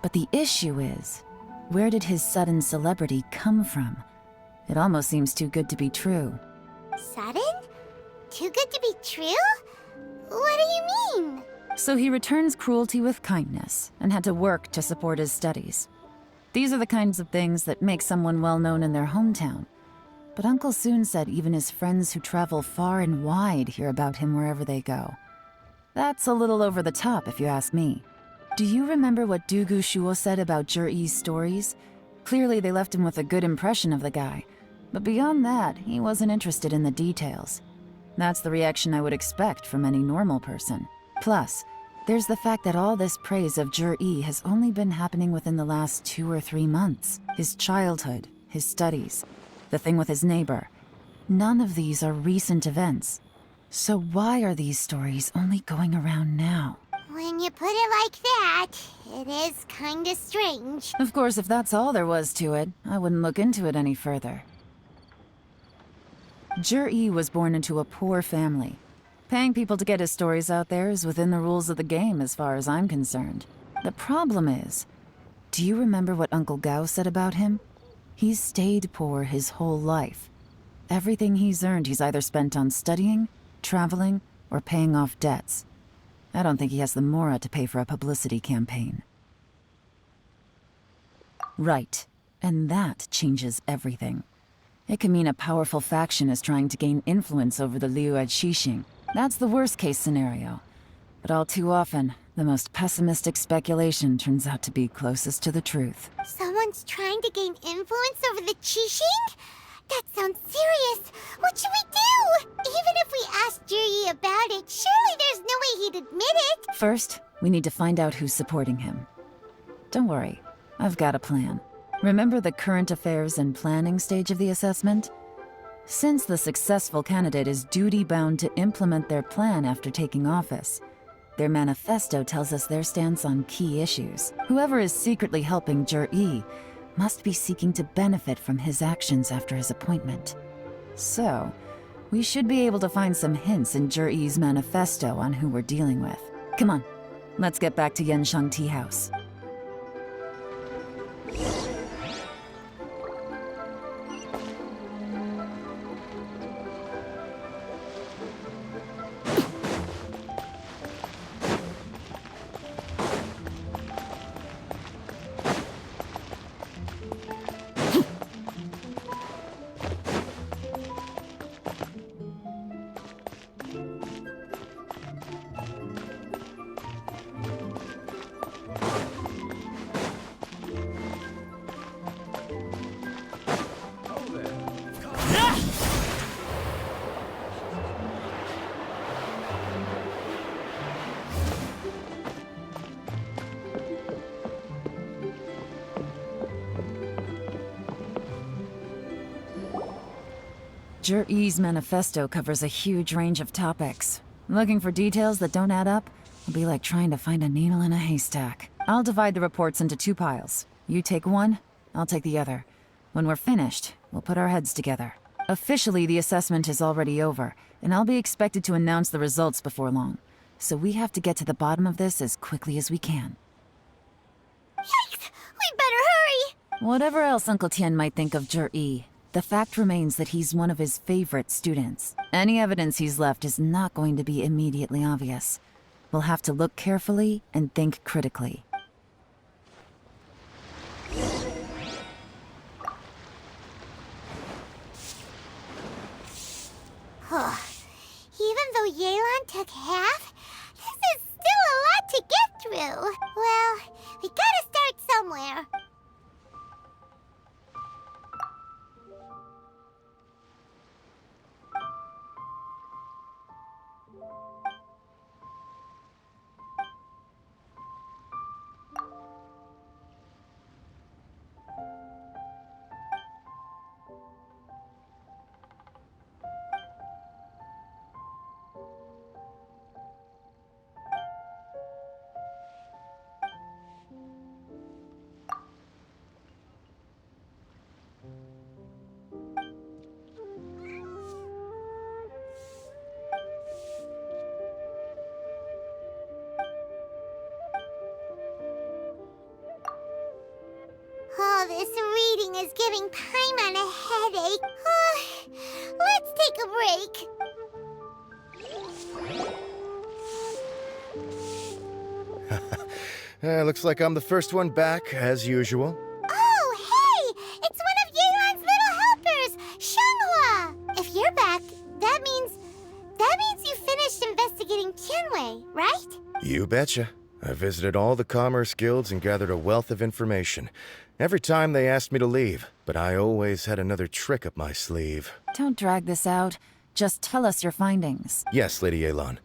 But the issue is, where did his sudden celebrity come from? It almost seems too good to be true. Sudden? Too good to be true? What do you mean? So he returns cruelty with kindness and had to work to support his studies. These are the kinds of things that make someone well known in their hometown. But Uncle Soon said even his friends who travel far and wide hear about him wherever they go. That's a little over the top, if you ask me. Do you remember what Dugu Shuo said about Jur-E's stories? Clearly they left him with a good impression of the guy. But beyond that, he wasn't interested in the details. That's the reaction I would expect from any normal person. Plus, there's the fact that all this praise of Jur-E has only been happening within the last 2 or 3 months. His childhood, his studies, the thing with his neighbor. None of these are recent events. So why are these stories only going around now? When you put it like that, it is kinda strange. Of course, if that's all there was to it, I wouldn't look into it any further. Jur-E was born into a poor family. Paying people to get his stories out there is within the rules of the game as far as I'm concerned. The problem is, do you remember what Uncle Gao said about him? He's stayed poor his whole life. Everything he's earned he's either spent on studying, traveling, or paying off debts. I don't think he has the mora to pay for a publicity campaign. Right, and that changes everything. It can mean a powerful faction is trying to gain influence over the Liu at Xixing. That's the worst-case scenario. But all too often, the most pessimistic speculation turns out to be closest to the truth. Someone's trying to gain influence over the Qixing? That sounds serious. What should we do? Even if we asked Juri about it, surely there's no way he'd admit it. First, we need to find out who's supporting him. Don't worry, I've got a plan. Remember the current affairs and planning stage of the assessment? Since the successful candidate is duty-bound to implement their plan after taking office, their manifesto tells us their stance on key issues. Whoever is secretly helping Jur-E must be seeking to benefit from his actions after his appointment. So, we should be able to find some hints in Jur-E's manifesto on who we're dealing with. Come on, let's get back to Yenshang Tea House. Jur-E's manifesto covers a huge range of topics. Looking for details that don't add up will be like trying to find a needle in a haystack. I'll divide the reports into 2 piles. You take one, I'll take the other. When we're finished, we'll put our heads together. Officially, the assessment is already over, and I'll be expected to announce the results before long. So we have to get to the bottom of this as quickly as we can. Yikes! We better hurry! Whatever else Uncle Tian might think of Jur-E, the fact remains that he's one of his favorite students. Any evidence he's left is not going to be immediately obvious. We'll have to look carefully and think critically. Even though Yelan took half, this is still a lot to get through. Well, we gotta start somewhere. is giving Paimon a headache. Let's take a break. Looks like I'm the first one back, as usual. Oh, hey! It's one of Yelan's little helpers, Shanghua! If you're back, that means you finished investigating Tianwei, right? You betcha. I visited all the commerce guilds and gathered a wealth of information. Every time they asked me to leave, but I always had another trick up my sleeve. Don't drag this out. Just tell us your findings. Yes, Lady Yelan.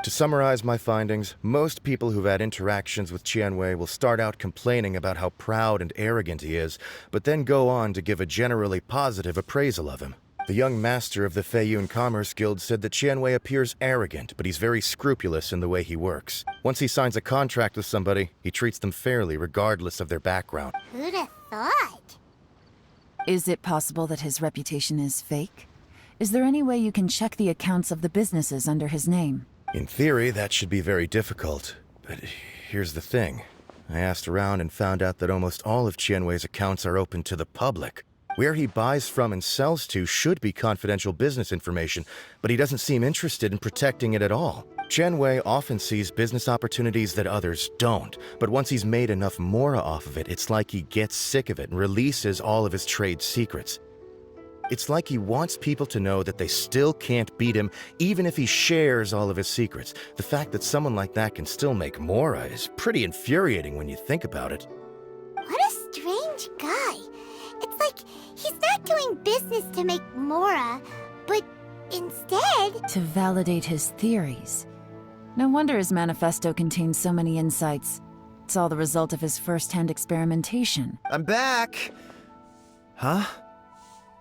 To summarize my findings, most people who've had interactions with Tianwei will start out complaining about how proud and arrogant he is, but then go on to give a generally positive appraisal of him. The young master of the Feiyun Commerce Guild said that Tianwei appears arrogant, but he's very scrupulous in the way he works. Once he signs a contract with somebody, he treats them fairly regardless of their background. Who'd have thought? Is it possible that his reputation is fake? Is there any way you can check the accounts of the businesses under his name? In theory, that should be very difficult, but here's the thing. I asked around and found out that almost all of Tianwei's accounts are open to the public. Where he buys from and sells to should be confidential business information, but he doesn't seem interested in protecting it at all. Tianwei often sees business opportunities that others don't, but once he's made enough mora off of it, it's like he gets sick of it and releases all of his trade secrets. It's like he wants people to know that they still can't beat him, even if he shares all of his secrets. The fact that someone like that can still make mora is pretty infuriating when you think about it. What a strange guy. It's like he's not doing business to make mora, but instead... to validate his theories. No wonder his manifesto contains so many insights. It's all the result of his first-hand experimentation. I'm back! Huh?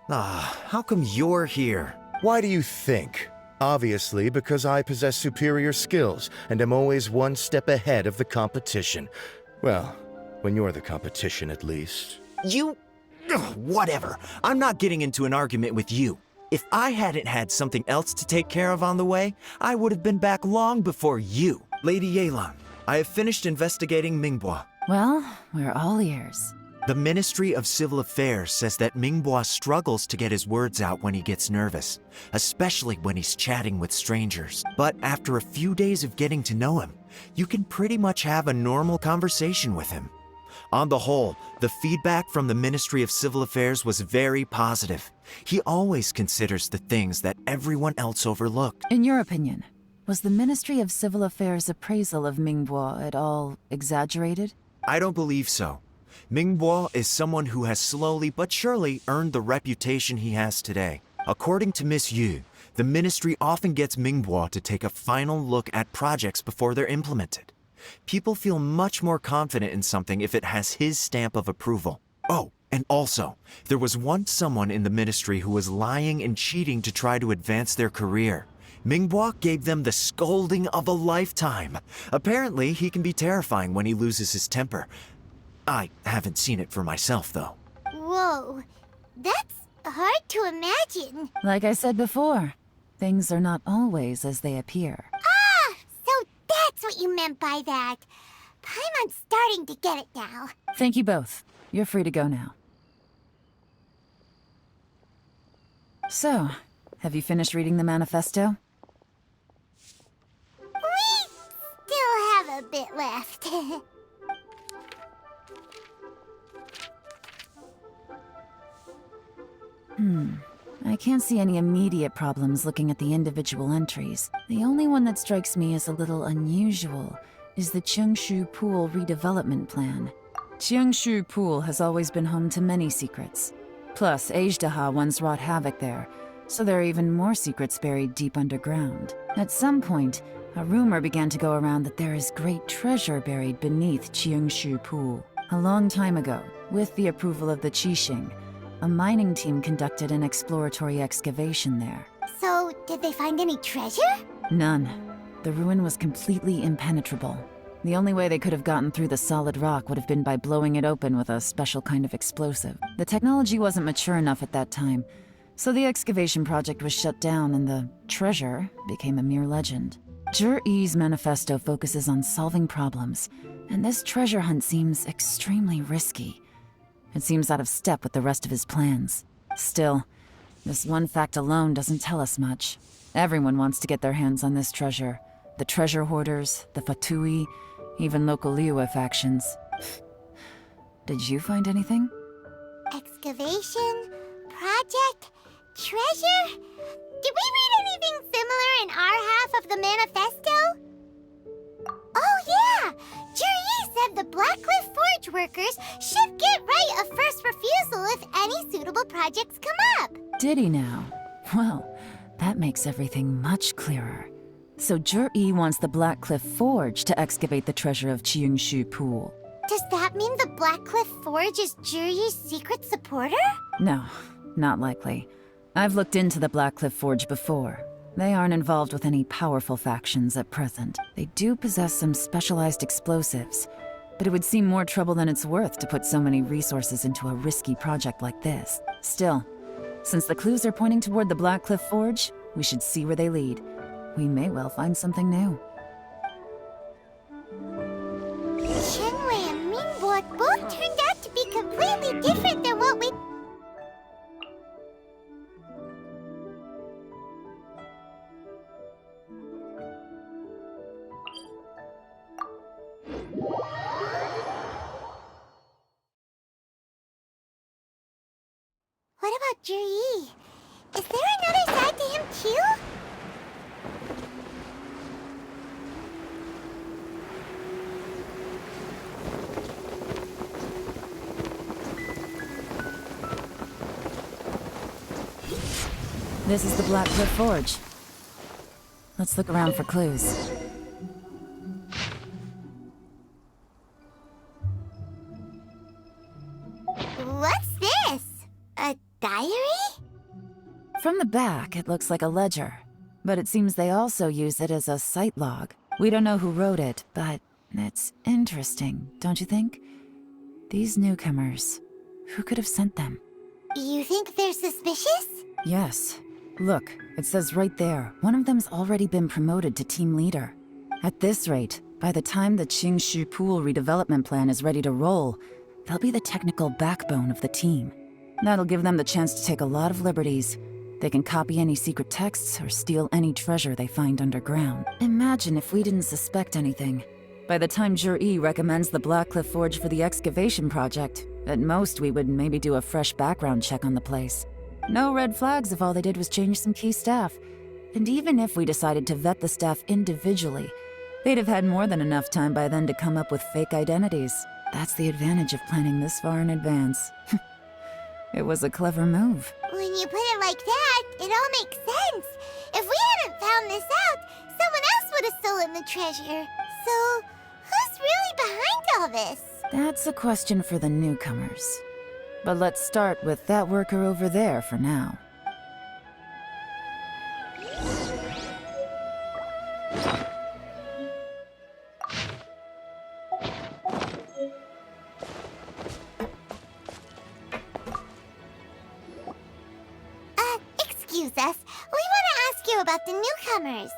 How come you're here? Why do you think? Obviously, because I possess superior skills and am always one step ahead of the competition. Well, when you're the competition, at least. You... Ugh, whatever. I'm not getting into an argument with you. If I hadn't had something else to take care of on the way, I would have been back long before you. Lady Yelan, I have finished investigating Mingbois. Well, we're all ears. The Ministry of Civil Affairs says that Mingbois struggles to get his words out when he gets nervous, especially when he's chatting with strangers. But after a few days of getting to know him, you can pretty much have a normal conversation with him. On the whole, the feedback from the Ministry of Civil Affairs was very positive. He always considers the things that everyone else overlooked. In your opinion, was the Ministry of Civil Affairs' appraisal of Mingbois at all exaggerated? I don't believe so. Mingbois is someone who has slowly but surely earned the reputation he has today. According to Miss Yu, the ministry often gets Mingbois to take a final look at projects before they're implemented. People feel much more confident in something if it has his stamp of approval. Oh, and also, there was once someone in the ministry who was lying and cheating to try to advance their career. Mingbois gave them the scolding of a lifetime. Apparently, he can be terrifying when he loses his temper. I haven't seen it for myself, though. Whoa, that's hard to imagine. Like I said before, things are not always as they appear. Ah, so that's what you meant by that. Paimon's starting to get it now. Thank you both. You're free to go now. So, have you finished reading the manifesto? We still have a bit left. I can't see any immediate problems looking at the individual entries. The only one that strikes me as a little unusual is the Cheungshu Pool redevelopment plan. Cheungshu Pool has always been home to many secrets. Plus, Ajdaha once wrought havoc there, so there are even more secrets buried deep underground. At some point, a rumor began to go around that there is great treasure buried beneath Cheungshu Pool. A long time ago, with the approval of the Qixing, a mining team conducted an exploratory excavation there. So, did they find any treasure? None. The ruin was completely impenetrable. The only way they could have gotten through the solid rock would have been by blowing it open with a special kind of explosive. The technology wasn't mature enough at that time, so the excavation project was shut down and the treasure became a mere legend. Zhi-Yi's manifesto focuses on solving problems, and this treasure hunt seems extremely risky. It seems out of step with the rest of his plans. Still, this one fact alone doesn't tell us much. Everyone wants to get their hands on this treasure. The treasure hoarders, the Fatui, even local Liyue factions. Did you find anything? Excavation, project, treasure? Did we read anything similar in our half of the manifesto? Oh yeah! Juri said the Blackcliff Forge workers should get right of first refusal if any suitable projects come up. Did he now? Well, that makes everything much clearer. So Juri wants the Blackcliff Forge to excavate the treasure of Qingshu Pool. Does that mean the Blackcliff Forge is Juri's secret supporter? No, not likely. I've looked into the Blackcliff Forge before. They aren't involved with any powerful factions at present. They do possess some specialized explosives, but it would seem more trouble than it's worth to put so many resources into a risky project like this. Still, since the clues are pointing toward the Blackcliff Forge, we should see where they lead. We may well find something new. Shenwei and Mingbok both turned out to be completely different than what we... What about Juri? Is there another side to him too? This is the Blackcliff Forge. Let's look around for clues. What's this? A diary? From the back, it looks like a ledger, but it seems they also use it as a site log. We don't know who wrote it, but it's interesting, don't you think? These newcomers, who could have sent them? You think they're suspicious? Yes. Look, it says right there, one of them's already been promoted to team leader. At this rate, by the time the Qingshu Pool redevelopment plan is ready to roll, they'll be the technical backbone of the team. That'll give them the chance to take a lot of liberties. They can copy any secret texts or steal any treasure they find underground. Imagine if we didn't suspect anything. By the time Juri recommends the Blackcliff Forge for the excavation project, at most we would maybe do a fresh background check on the place. No red flags if all they did was change some key staff. And even if we decided to vet the staff individually, they'd have had more than enough time by then to come up with fake identities. That's the advantage of planning this far in advance. It was a clever move. When you put it like that, it all makes sense. If we hadn't found this out, someone else would have stolen the treasure. So, who's really behind all this? That's a question for the newcomers. But let's start with that worker over there for now. Excuse us. We want to ask you about the newcomers.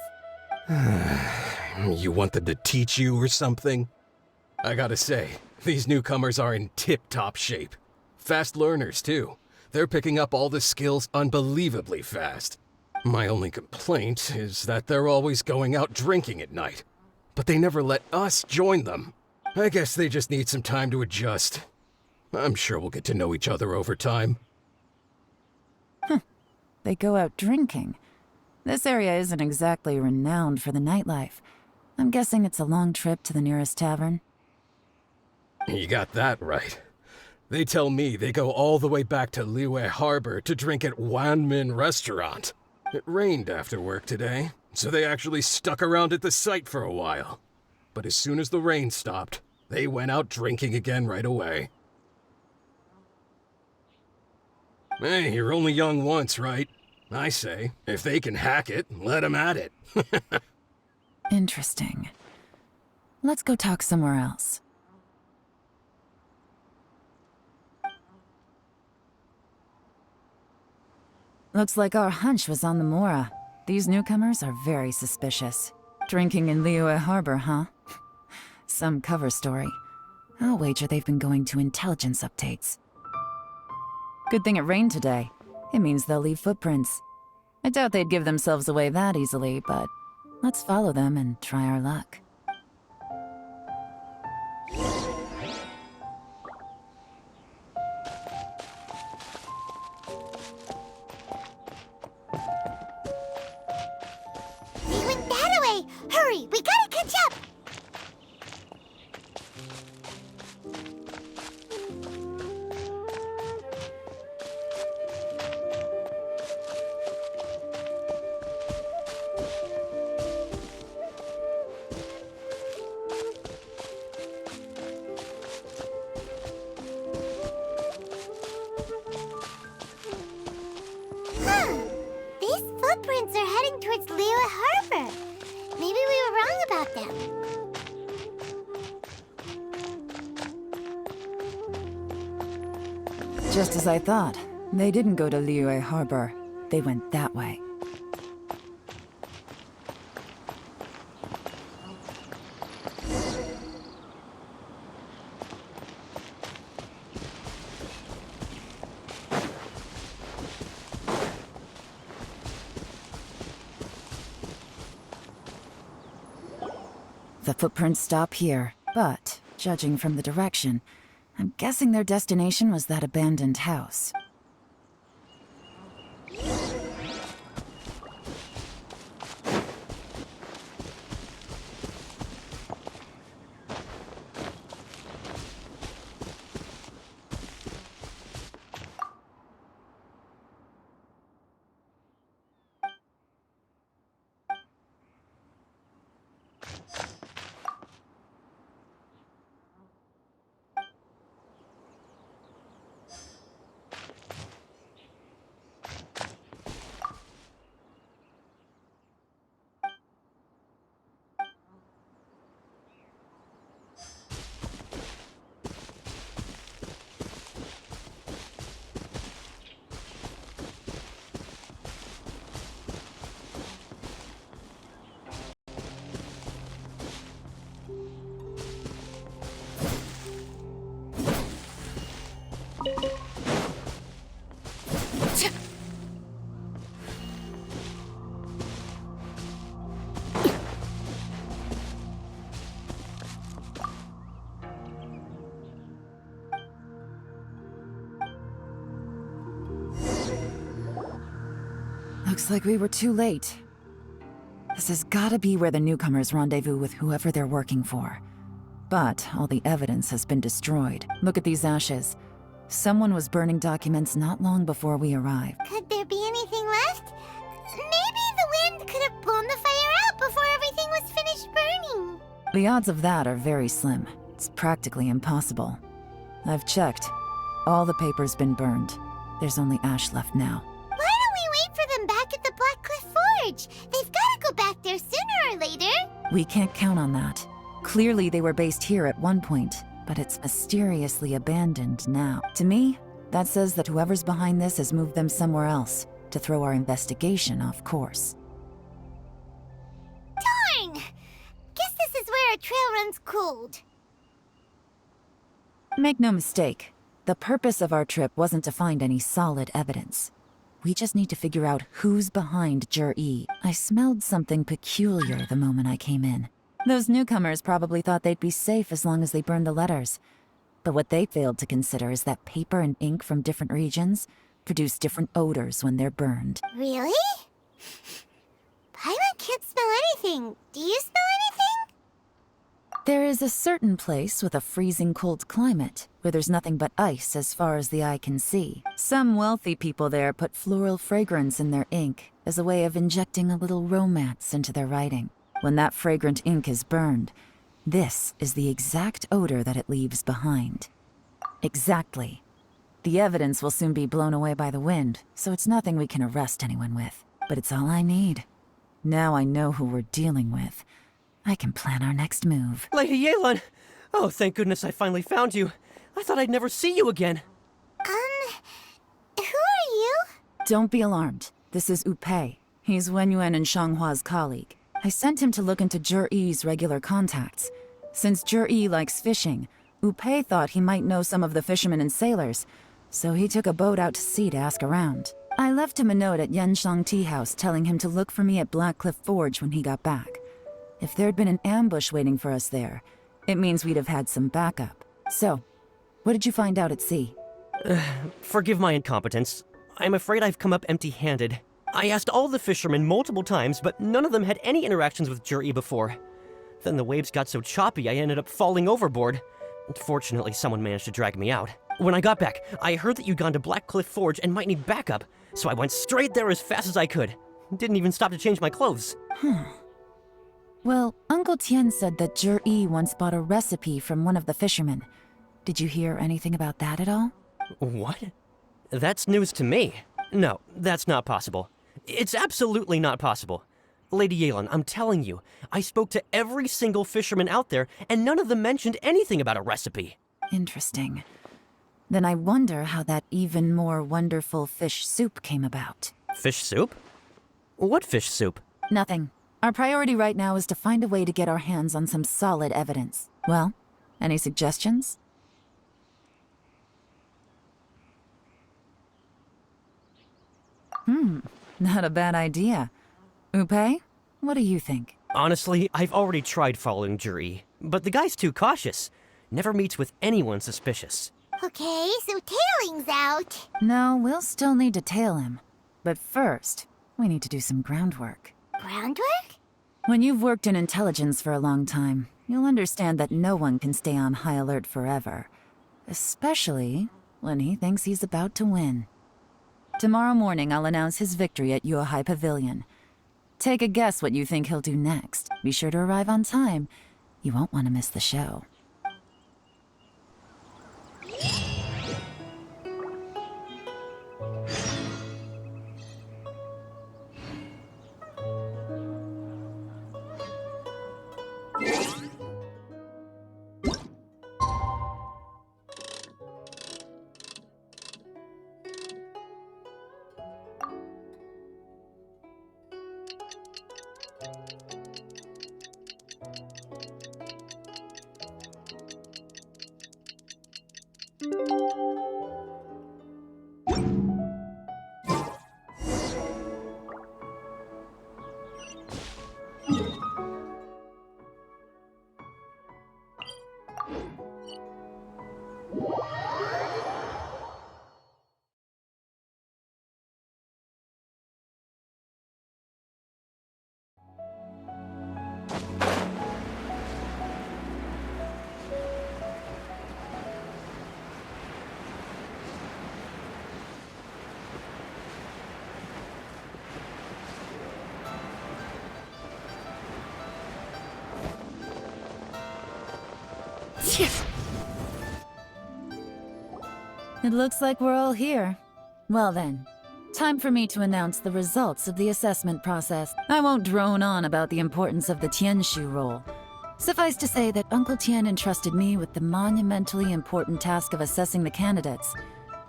You want them to teach you or something? I gotta say, these newcomers are in tip-top shape. Fast learners, too. They're picking up all the skills unbelievably fast. My only complaint is that they're always going out drinking at night. But they never let us join them. I guess they just need some time to adjust. I'm sure we'll get to know each other over time. They go out drinking. This area isn't exactly renowned for the nightlife. I'm guessing it's a long trip to the nearest tavern. You got that right. They tell me they go all the way back to Liyue Harbor to drink at Wanmin Restaurant. It rained after work today, so they actually stuck around at the site for a while. But as soon as the rain stopped, they went out drinking again right away. Hey, you're only young once, right? I say, if they can hack it, let them at it. Interesting. Let's go talk somewhere else. Looks like our hunch was on the Mora. These newcomers are very suspicious. Drinking in Liyue Harbor, huh? Some cover story. I'll wager they've been going to intelligence updates. Good thing it rained today. It means they'll leave footprints. I doubt they'd give themselves away that easily, but let's follow them and try our luck. They went that way! Hurry, we gotta catch up! These footprints are heading towards Liyue Harbor. Maybe we were wrong about them. Just as I thought. They didn't go to Liyue Harbor. They went that way. The footprints stop here, but, judging from the direction, I'm guessing their destination was that abandoned house. Looks like we were too late. This has gotta be where the newcomers rendezvous with whoever they're working for. But all the evidence has been destroyed. Look at these ashes. Someone was burning documents not long before we arrived. Could there be anything left? Maybe the wind could have blown the fire out before everything was finished burning. The odds of that are very slim. It's practically impossible. I've checked. All the paper's been burned. There's only ash left now. Why don't we wait for them back at the Black Cliff Forge? They've got to go back there sooner or later. We can't count on that. Clearly they were based here at one point, but it's mysteriously abandoned now. To me, that says that whoever's behind this has moved them somewhere else to throw our investigation off course. Darn! Guess this is where our trail runs cold. Make no mistake, the purpose of our trip wasn't to find any solid evidence. We just need to figure out who's behind Jur-E. I smelled something peculiar the moment I came in. Those newcomers probably thought they'd be safe as long as they burned the letters. But what they failed to consider is that paper and ink from different regions produce different odors when they're burned. Really? Paimon can't smell anything. Do you smell anything? There is a certain place with a freezing cold climate where there's nothing but ice as far as the eye can see. Some wealthy people there put floral fragrance in their ink as a way of injecting a little romance into their writing. When that fragrant ink is burned, this is the exact odor that it leaves behind. Exactly. The evidence will soon be blown away by the wind, so it's nothing we can arrest anyone with. But it's all I need. Now I know who we're dealing with. I can plan our next move. Lady Yelan! Oh, thank goodness I finally found you. I thought I'd never see you again. Who are you? Don't be alarmed. This is Upei. He's Wenyuan and Shanghua's colleague. I sent him to look into Jur-E's regular contacts. Since Jur-E likes fishing, Upei thought he might know some of the fishermen and sailors, so he took a boat out to sea to ask around. I left him a note at Yenshang Tea House telling him to look for me at Blackcliff Forge when he got back. If there'd been an ambush waiting for us there, it means we'd have had some backup. So, what did you find out at sea? Forgive my incompetence. I'm afraid I've come up empty-handed. I asked all the fishermen multiple times, but none of them had any interactions with Juri before. Then the waves got so choppy I ended up falling overboard. Fortunately, someone managed to drag me out. When I got back, I heard that you'd gone to Blackcliff Forge and might need backup, so I went straight there as fast as I could. Didn't even stop to change my clothes. Well, Uncle Tian said that Juri once bought a recipe from one of the fishermen. Did you hear anything about that at all? What? That's news to me. No, that's not possible. It's absolutely not possible. Lady Yelan, I'm telling you, I spoke to every single fisherman out there, and none of them mentioned anything about a recipe. Interesting. Then I wonder how that even more wonderful fish soup came about. Fish soup? What fish soup? Nothing. Our priority right now is to find a way to get our hands on some solid evidence. Well, any suggestions? Not a bad idea. Upe, what do you think? Honestly, I've already tried following Juri, but the guy's too cautious. Never meets with anyone suspicious. Okay, so tailing's out. No, we'll still need to tail him. But first, we need to do some groundwork. Groundwork? When you've worked in intelligence for a long time, you'll understand that no one can stay on high alert forever. Especially when he thinks he's about to win. Tomorrow morning, I'll announce his victory at Yuehai Pavilion. Take a guess what you think he'll do next. Be sure to arrive on time. You won't want to miss the show. It looks like we're all here. Well then, time for me to announce the results of the assessment process. I won't drone on about the importance of the Tianshu role. Suffice to say that Uncle Tian entrusted me with the monumentally important task of assessing the candidates.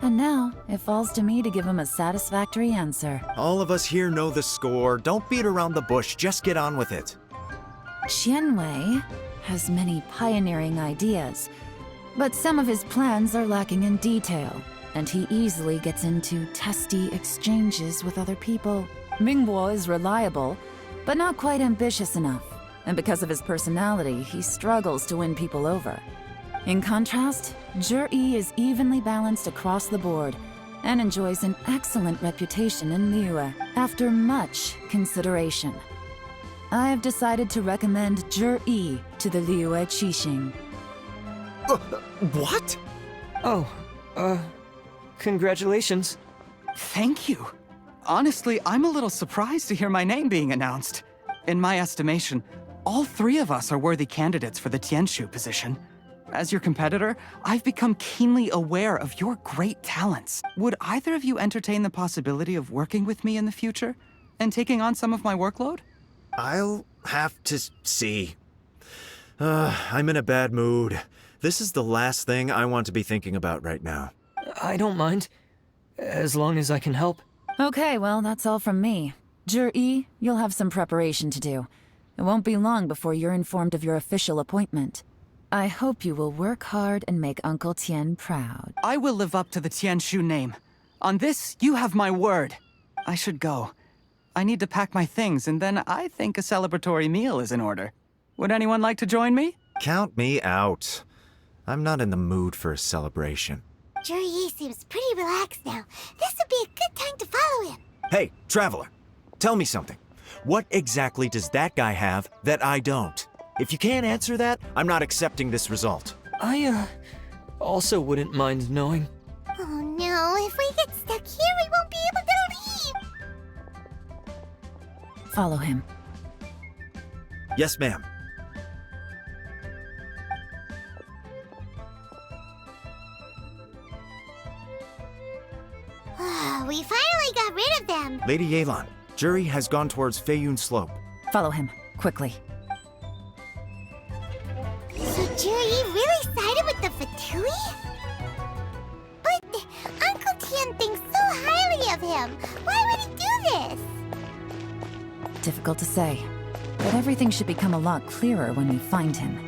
And now, it falls to me to give him a satisfactory answer. All of us here know the score. Don't beat around the bush, just get on with it. Qianwei has many pioneering ideas, but some of his plans are lacking in detail, and he easily gets into testy exchanges with other people. Mingbo is reliable, but not quite ambitious enough, and because of his personality, he struggles to win people over. In contrast, Juri is evenly balanced across the board, and enjoys an excellent reputation in Liyue after much consideration. I have decided to recommend Juri to the Liyue Qixing. What? Congratulations. Thank you. Honestly, I'm a little surprised to hear my name being announced. In my estimation, all three of us are worthy candidates for the Tianshu position. As your competitor, I've become keenly aware of your great talents. Would either of you entertain the possibility of working with me in the future and taking on some of my workload? I'll have to see. I'm in a bad mood. This is the last thing I want to be thinking about right now. I don't mind, as long as I can help. Okay, well, that's all from me. Juri, you'll have some preparation to do. It won't be long before you're informed of your official appointment. I hope you will work hard and make Uncle Tien proud. I will live up to the Tianshu name. On this, you have my word. I should go. I need to pack my things, and then I think a celebratory meal is in order. Would anyone like to join me? Count me out. I'm not in the mood for a celebration. Juri seems pretty relaxed now. This would be a good time to follow him. Hey, traveler, tell me something. What exactly does that guy have that I don't? If you can't answer that, I'm not accepting this result. I, also wouldn't mind knowing. Oh no, if we get stuck here, we won't be able to leave! Follow him. Yes, ma'am. We finally got rid of them! Lady Yelan, Juri has gone towards Feiyun Slope. Follow him, quickly. So Juri really sided with the Fatui? But Uncle Tien thinks so highly of him. Why would he do this? Difficult to say, but everything should become a lot clearer when we find him.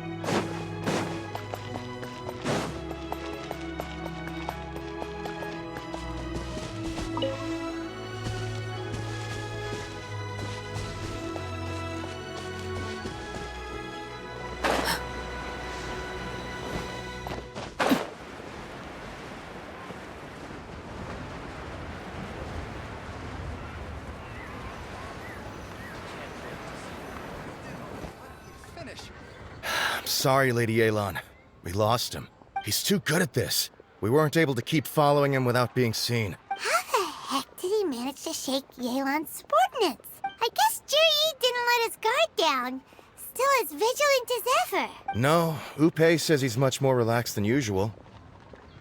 Sorry, Lady Yelan. We lost him. He's too good at this. We weren't able to keep following him without being seen. How the heck did he manage to shake Yelan's subordinates? I guess Juri didn't let his guard down. Still as vigilant as ever. No, Upe says he's much more relaxed than usual.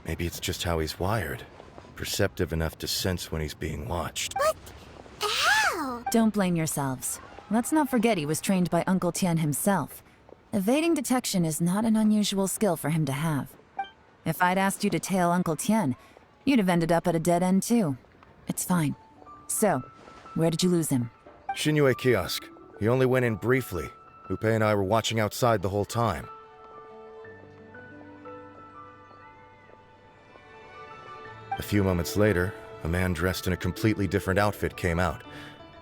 Maybe it's just how he's wired. Perceptive enough to sense when he's being watched. But how? Don't blame yourselves. Let's not forget he was trained by Uncle Tien himself. Evading detection is not an unusual skill for him to have. If I'd asked you to tail Uncle Tien, you'd have ended up at a dead end too. It's fine. So, where did you lose him? Shinue Kiosk. He only went in briefly. Upe and I were watching outside the whole time. A few moments later, a man dressed in a completely different outfit came out.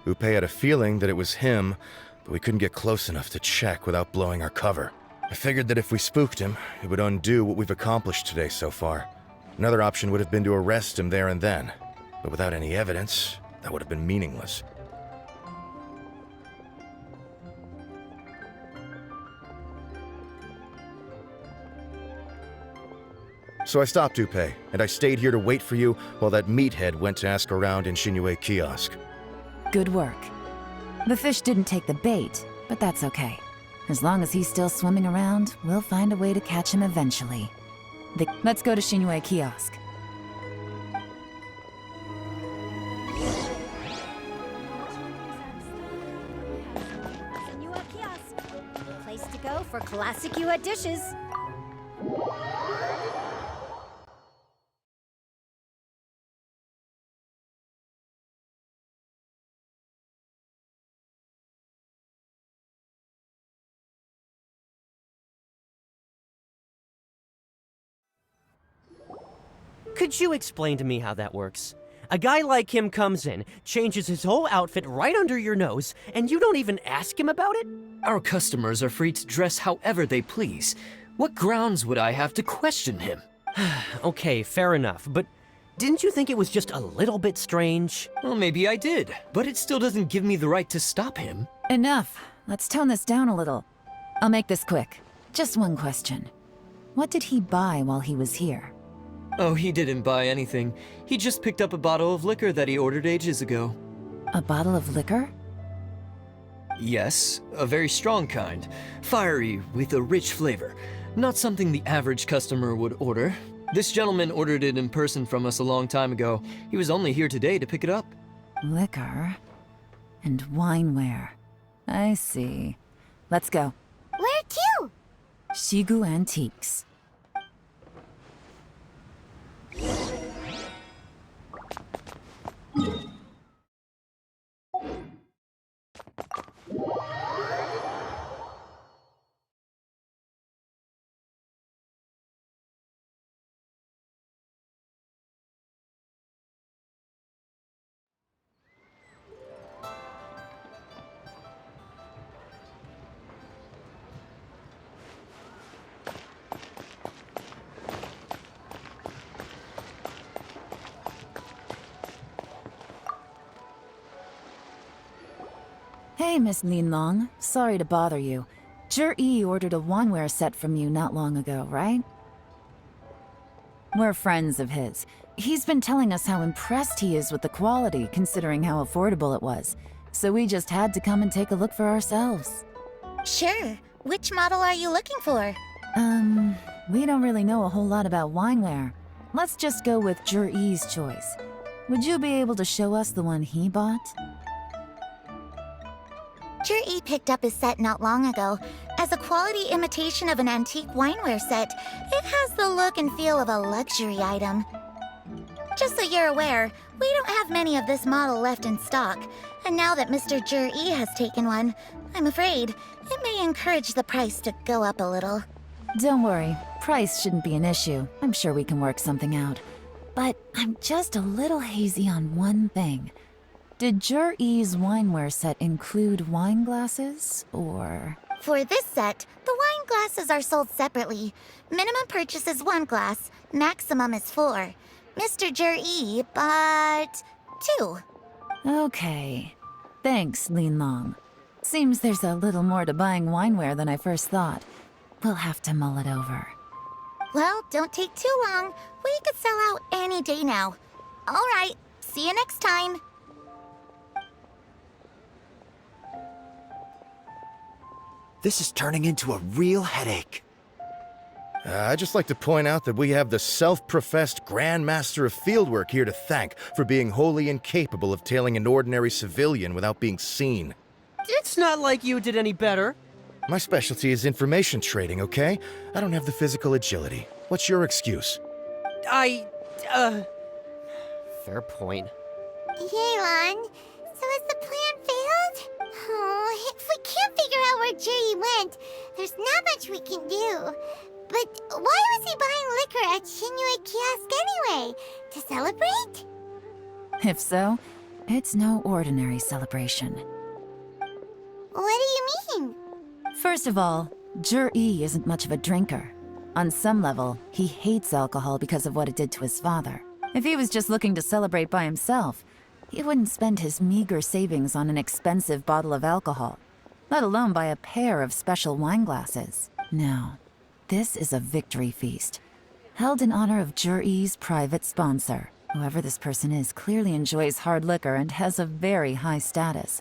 Upe had a feeling that it was him, but we couldn't get close enough to check without blowing our cover. I figured that if we spooked him, it would undo what we've accomplished today so far. Another option would have been to arrest him there and then, but without any evidence, that would have been meaningless. So I stopped Upe, and I stayed here to wait for you while that meathead went to ask around in Shinue Kiosk. Good work. The fish didn't take the bait, but that's okay. As long as he's still swimming around, we'll find a way to catch him eventually. Let's go to Shinue Kiosk. Senua Kiosk. Place to go for classic Yua dishes. Could you explain to me how that works? A guy like him comes in, changes his whole outfit right under your nose, and you don't even ask him about it? Our customers are free to dress however they please. What grounds would I have to question him? Okay, fair enough, but didn't you think it was just a little bit strange? Well, maybe I did, but it still doesn't give me the right to stop him. Enough. Let's tone this down a little. I'll make this quick. Just one question. What did he buy while he was here? Oh, he didn't buy anything. He just picked up a bottle of liquor that he ordered ages ago. A bottle of liquor? Yes, a very strong kind. Fiery, with a rich flavor. Not something the average customer would order. This gentleman ordered it in person from us a long time ago. He was only here today to pick it up. Liquor and wineware. I see. Let's go. Where to? Shigu Antiques. Hey, Miss Linlong. Sorry to bother you. Zhi ordered a wanware set from you not long ago, right? We're friends of his. He's been telling us how impressed he is with the quality, considering how affordable it was. So we just had to come and take a look for ourselves. Sure. Which model are you looking for? We don't really know a whole lot about wineware. Let's just go with Zhi's choice. Would you be able to show us the one he bought? Zhi picked up his set not long ago. As a quality imitation of an antique wineware set, it has the look and feel of a luxury item. Just so you're aware, we don't have many of this model left in stock, and now that Mr. Zhi has taken one, I'm afraid it may encourage the price to go up a little. Don't worry, price shouldn't be an issue. I'm sure we can work something out. But I'm just a little hazy on one thing. Did Zhi's wineware set include wine glasses, or...? For this set, the wine glasses are sold separately. Minimum purchase is 1 glass, maximum is 4. Mr. Zhi bought 2. Okay. Thanks, Linlong. Seems there's a little more to buying wineware than I first thought. We'll have to mull it over. Well, don't take too long. We could sell out any day now. All right, see you next time. This is turning into a real headache. I'd just like to point out that we have the self-professed Grand Master of Fieldwork here to thank for being wholly incapable of tailing an ordinary civilian without being seen. It's not like you did any better. My specialty is information trading, okay? I don't have the physical agility. What's your excuse? Fair point. Yelan, so has the plan failed? Oh, if we can't figure out where Zhi went, there's not much we can do. But why was he buying liquor at Shinue Kiosk anyway? To celebrate? If so, it's no ordinary celebration. What do you mean? First of all, Zhi isn't much of a drinker. On some level, he hates alcohol because of what it did to his father. If he was just looking to celebrate by himself, he wouldn't spend his meager savings on an expensive bottle of alcohol, let alone buy a pair of special wine glasses. No, this is a victory feast, held in honor of Zhi's private sponsor. Whoever this person is clearly enjoys hard liquor and has a very high status,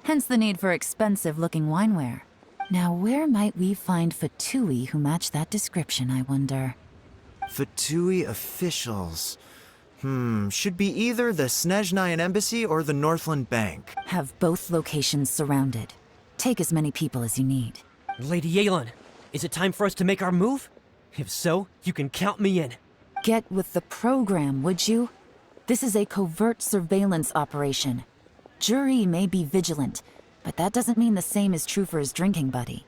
hence the need for expensive-looking wineware. Now, where might we find Fatui who match that description, I wonder? Fatui officials. Should be either the Snezhnayan Embassy or the Northland Bank. Have both locations surrounded. Take as many people as you need. Lady Yelan, is it time for us to make our move? If so, you can count me in. Get with the program, would you? This is a covert surveillance operation. Zhi may be vigilant, but that doesn't mean the same is true for his drinking buddy.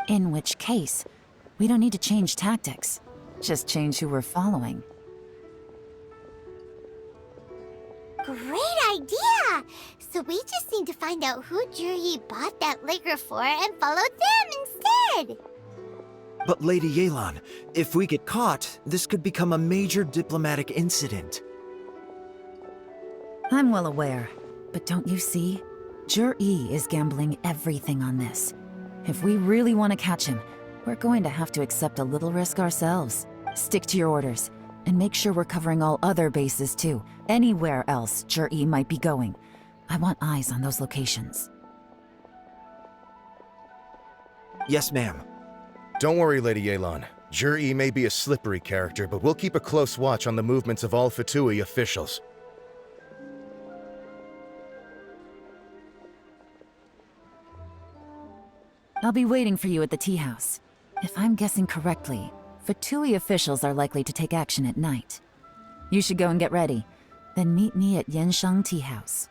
In which case, we don't need to change tactics. Just change who we're following. Great idea! So we just need to find out who Zhi bought that liquor for and follow them instead! But Lady Yelan, if we get caught, this could become a major diplomatic incident. I'm well aware, but don't you see? Zhi is gambling everything on this. If we really want to catch him, we're going to have to accept a little risk ourselves. Stick to your orders, and make sure we're covering all other bases too. Anywhere else Zhi might be going. I want eyes on those locations. Yes, ma'am. Don't worry, Lady Yelan. Zhi may be a slippery character, but we'll keep a close watch on the movements of all Fatui officials. I'll be waiting for you at the tea house. If I'm guessing correctly, Fatui officials are likely to take action at night. You should go and get ready. Then meet me at Yenshang Tea House.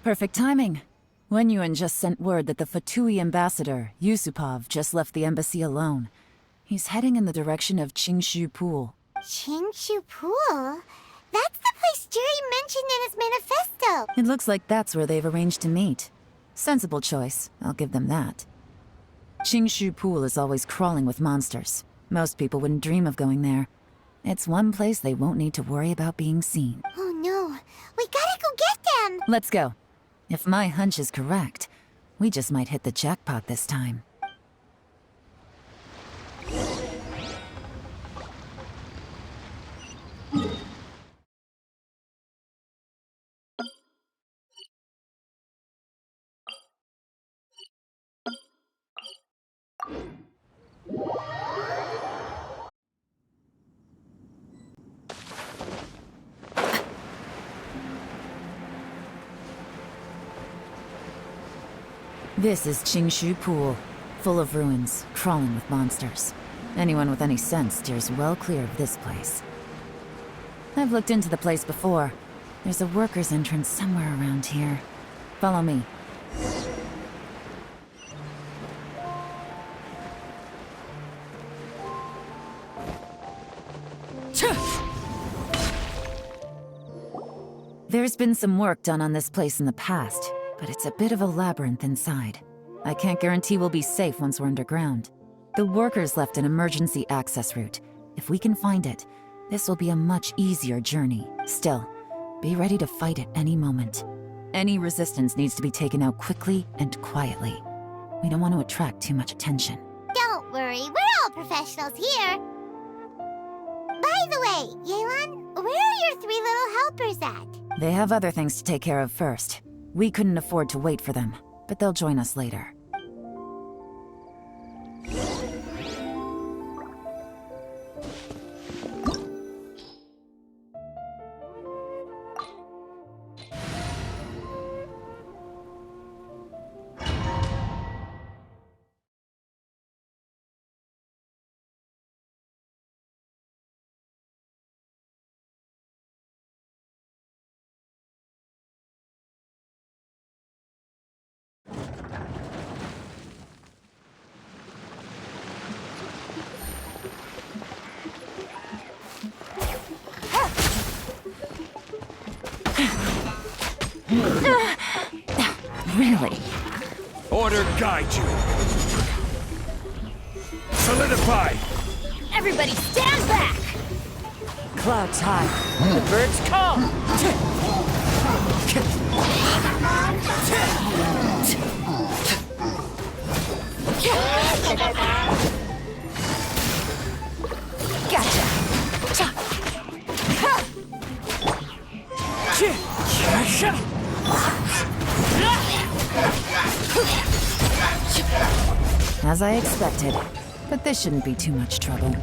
Perfect timing. Wenyuan just sent word that the Fatui ambassador, Yusupov, just left the embassy alone. He's heading in the direction of Qingshu Pool. Qingshu Pool? That's the place Jerry mentioned in his manifesto. It looks like that's where they've arranged to meet. Sensible choice, I'll give them that. Qingshu Pool is always crawling with monsters. Most people wouldn't dream of going there. It's one place they won't need to worry about being seen. Oh no, we gotta go get them! Let's go. If my hunch is correct, we just might hit the jackpot this time. This is Qingshu Pool, full of ruins, crawling with monsters. Anyone with any sense steers well clear of this place. I've looked into the place before. There's a worker's entrance somewhere around here. Follow me. There's been some work done on this place in the past, but it's a bit of a labyrinth inside. I can't guarantee we'll be safe once we're underground. The workers left an emergency access route. If we can find it, this will be a much easier journey. Still, be ready to fight at any moment. Any resistance needs to be taken out quickly and quietly. We don't want to attract too much attention. Don't worry, we're all professionals here. By the way, Yelan, where are your 3 little helpers at? They have other things to take care of first. We couldn't afford to wait for them, but they'll join us later. Really? Order guide you. Solidify. Everybody stand back! Clouds high. The birds call. As I expected, but this shouldn't be too much trouble.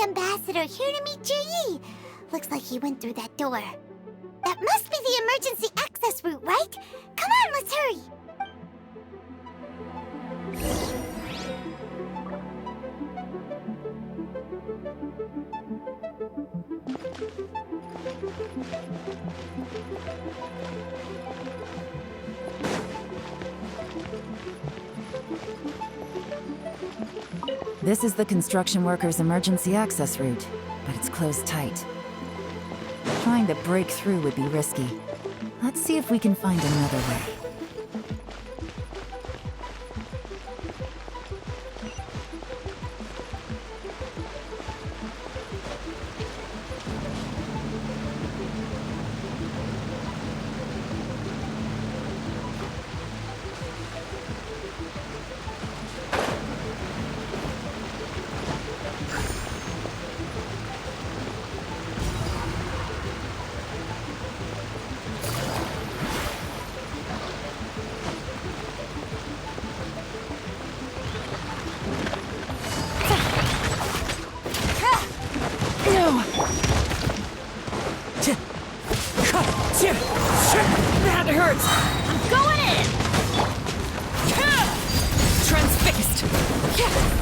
Ambassador here to meet Ji. Looks like he went through that door. That must be the emergency access route, right? Come on, let's hurry. This is the construction workers' emergency access route, but it's closed tight. Trying to break through would be risky. Let's see if we can find another way.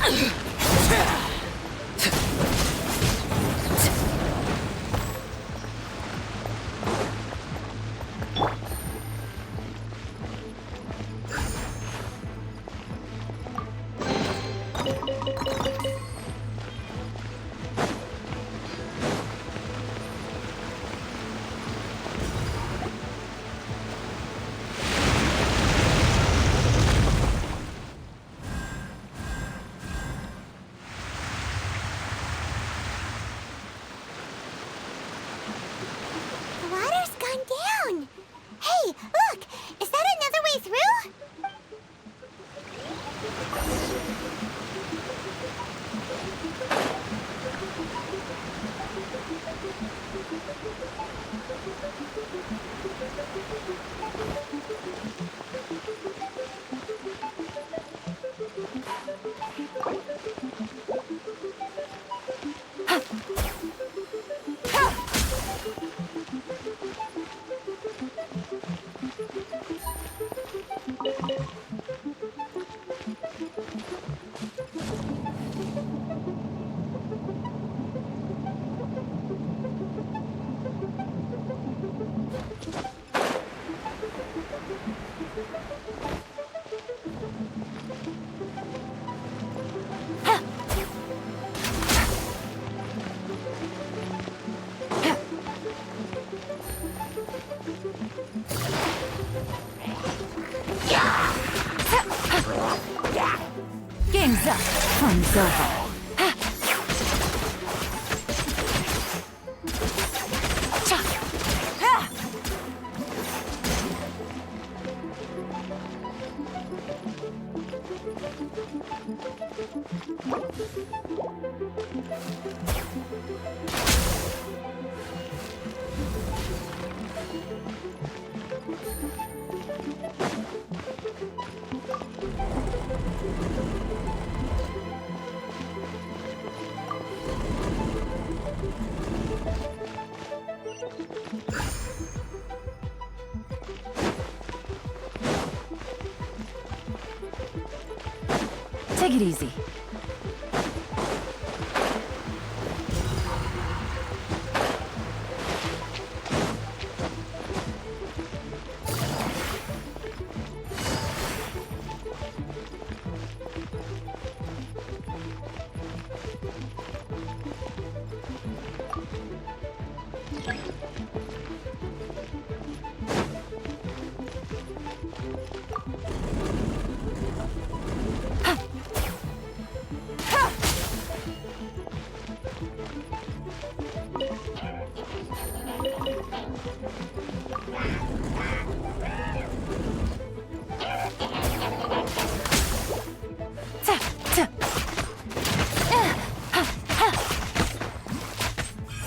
The water's gone down. Hey, look! Is that another way through? Game's up. Fun's over. Take it easy.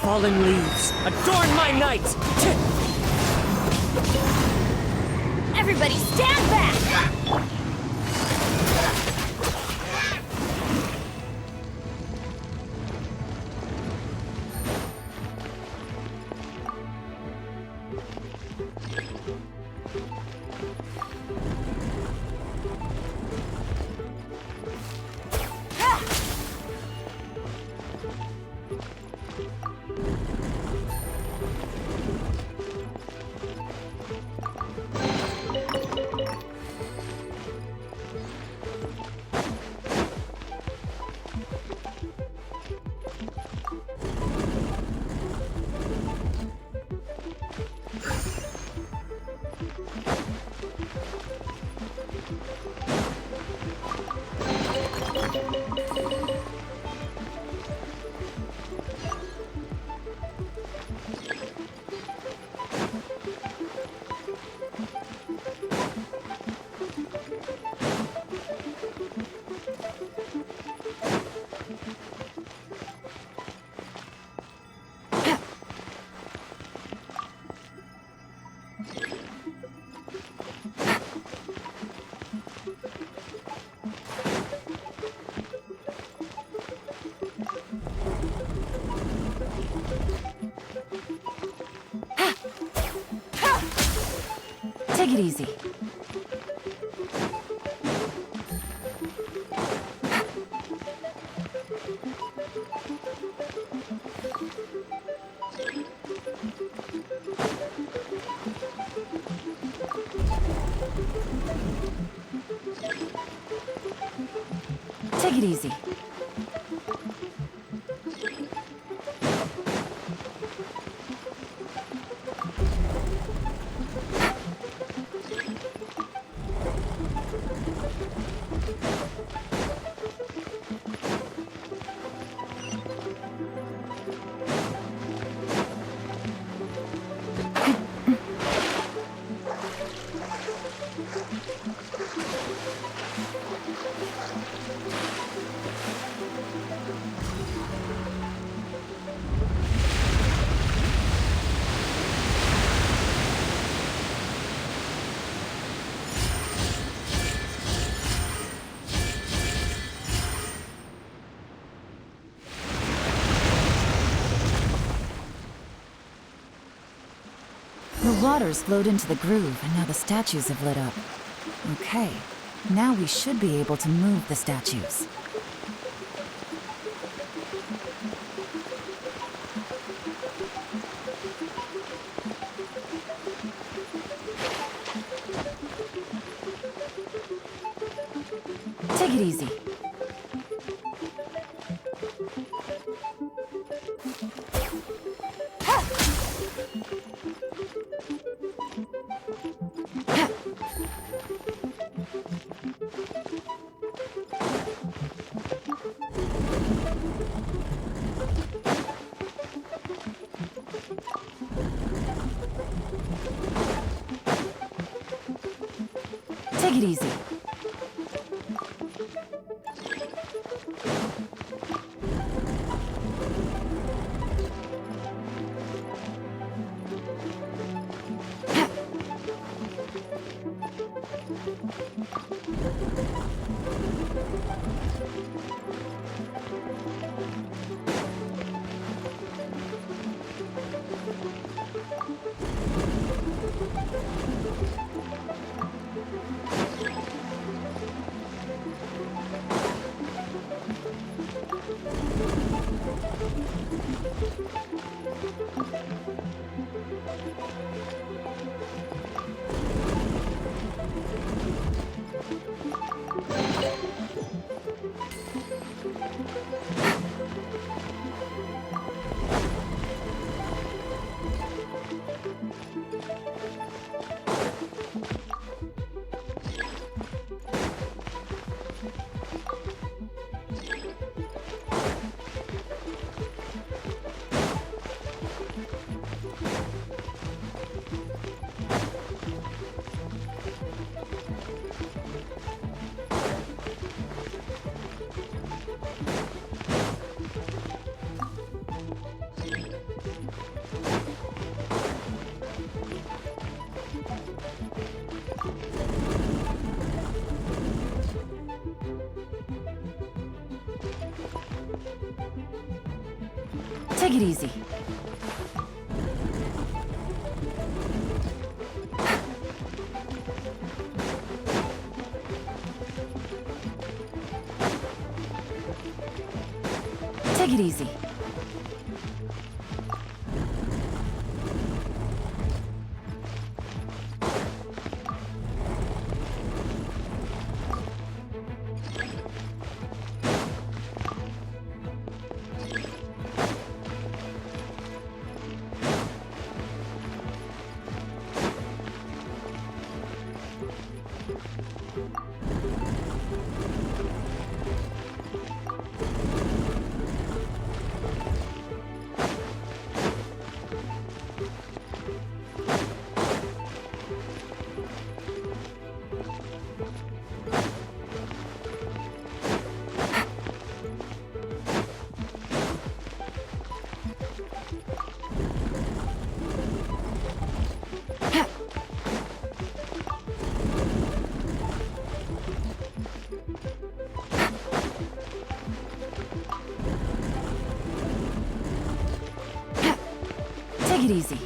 Fallen leaves, adorn my night! Everybody stand back! Take it easy. Take it easy. The water's flowed into the groove, and now the statues have lit up. Okay, now we should be able to move the statues. Take it easy. Take it easy. Take it easy. Take it easy. Take it easy.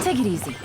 Take it easy.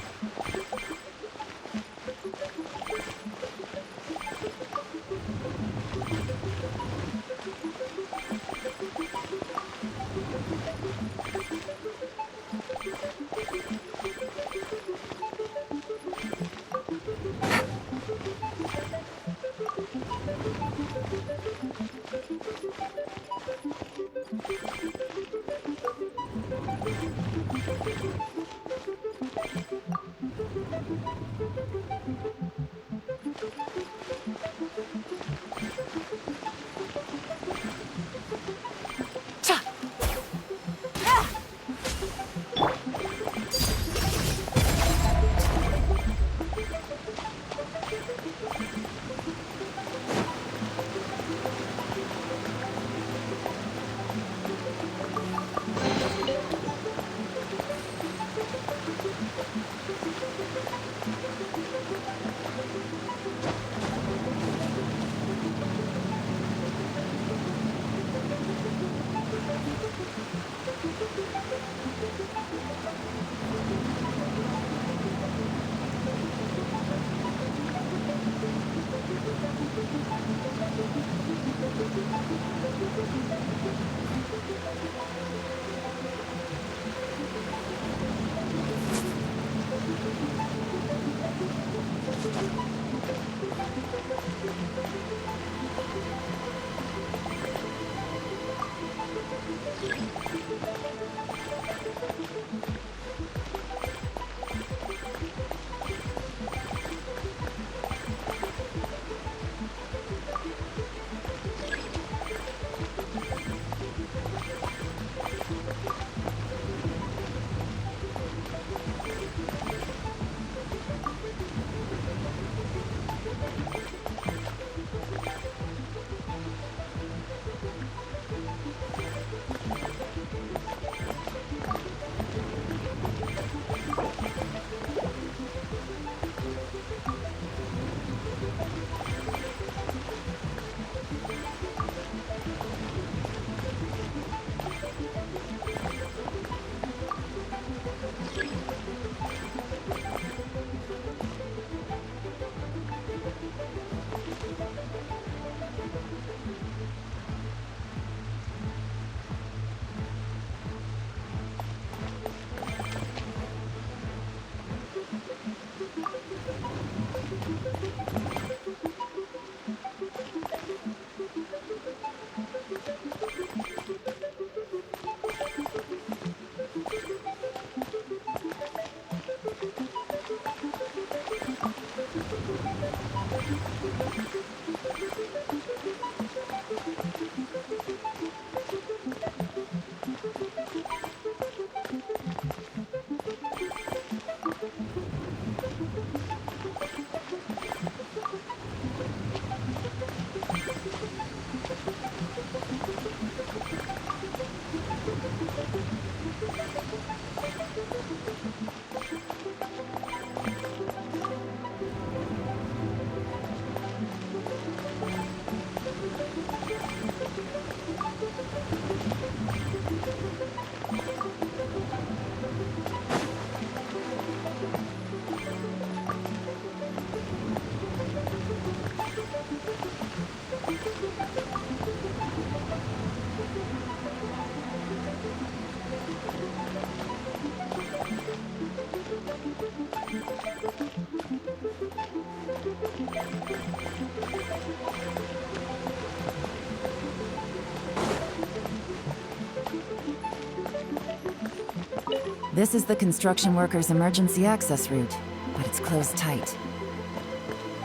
This is the construction workers' emergency access route, but it's closed tight.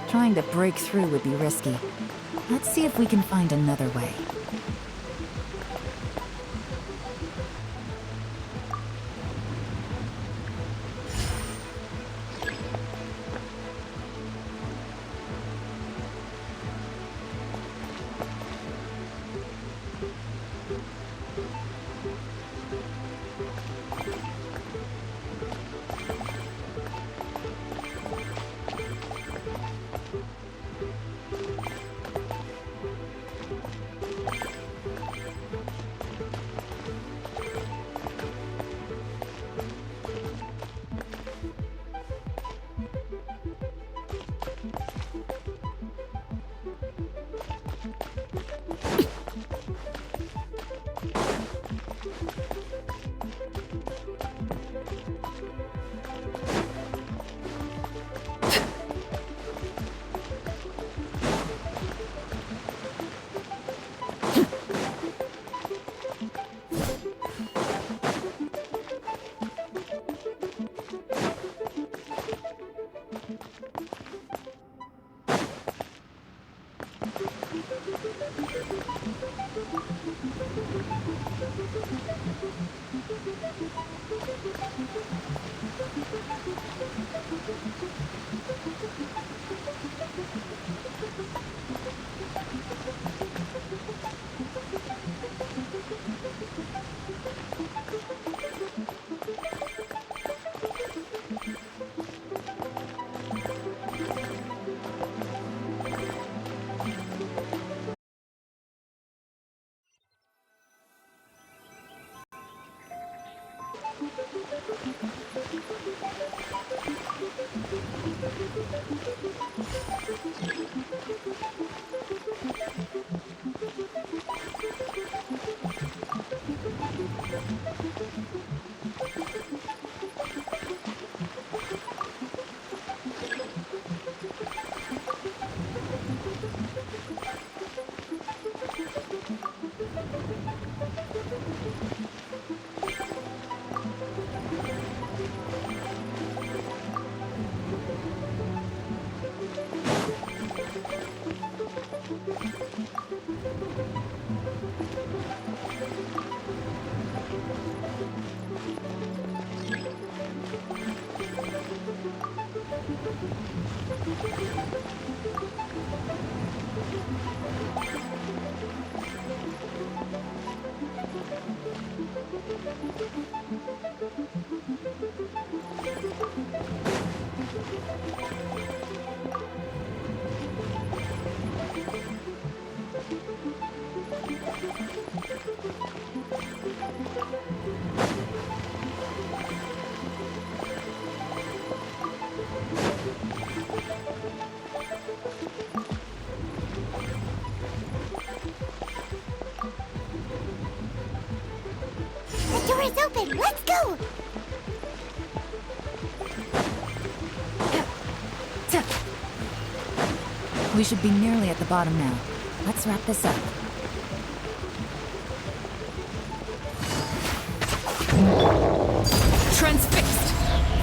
Trying to break through would be risky. Let's see if we can find another way. The door is open. Let's go. We should be nearly at the bottom now. Let's wrap this up. Transfixed!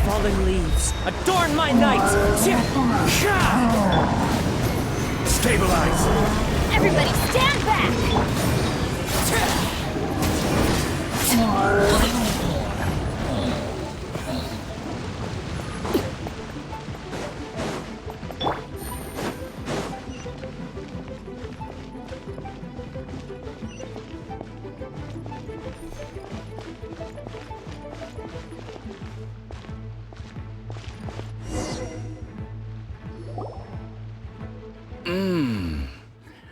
Fallen leaves, adorn my night! Stabilize! Everybody stand back!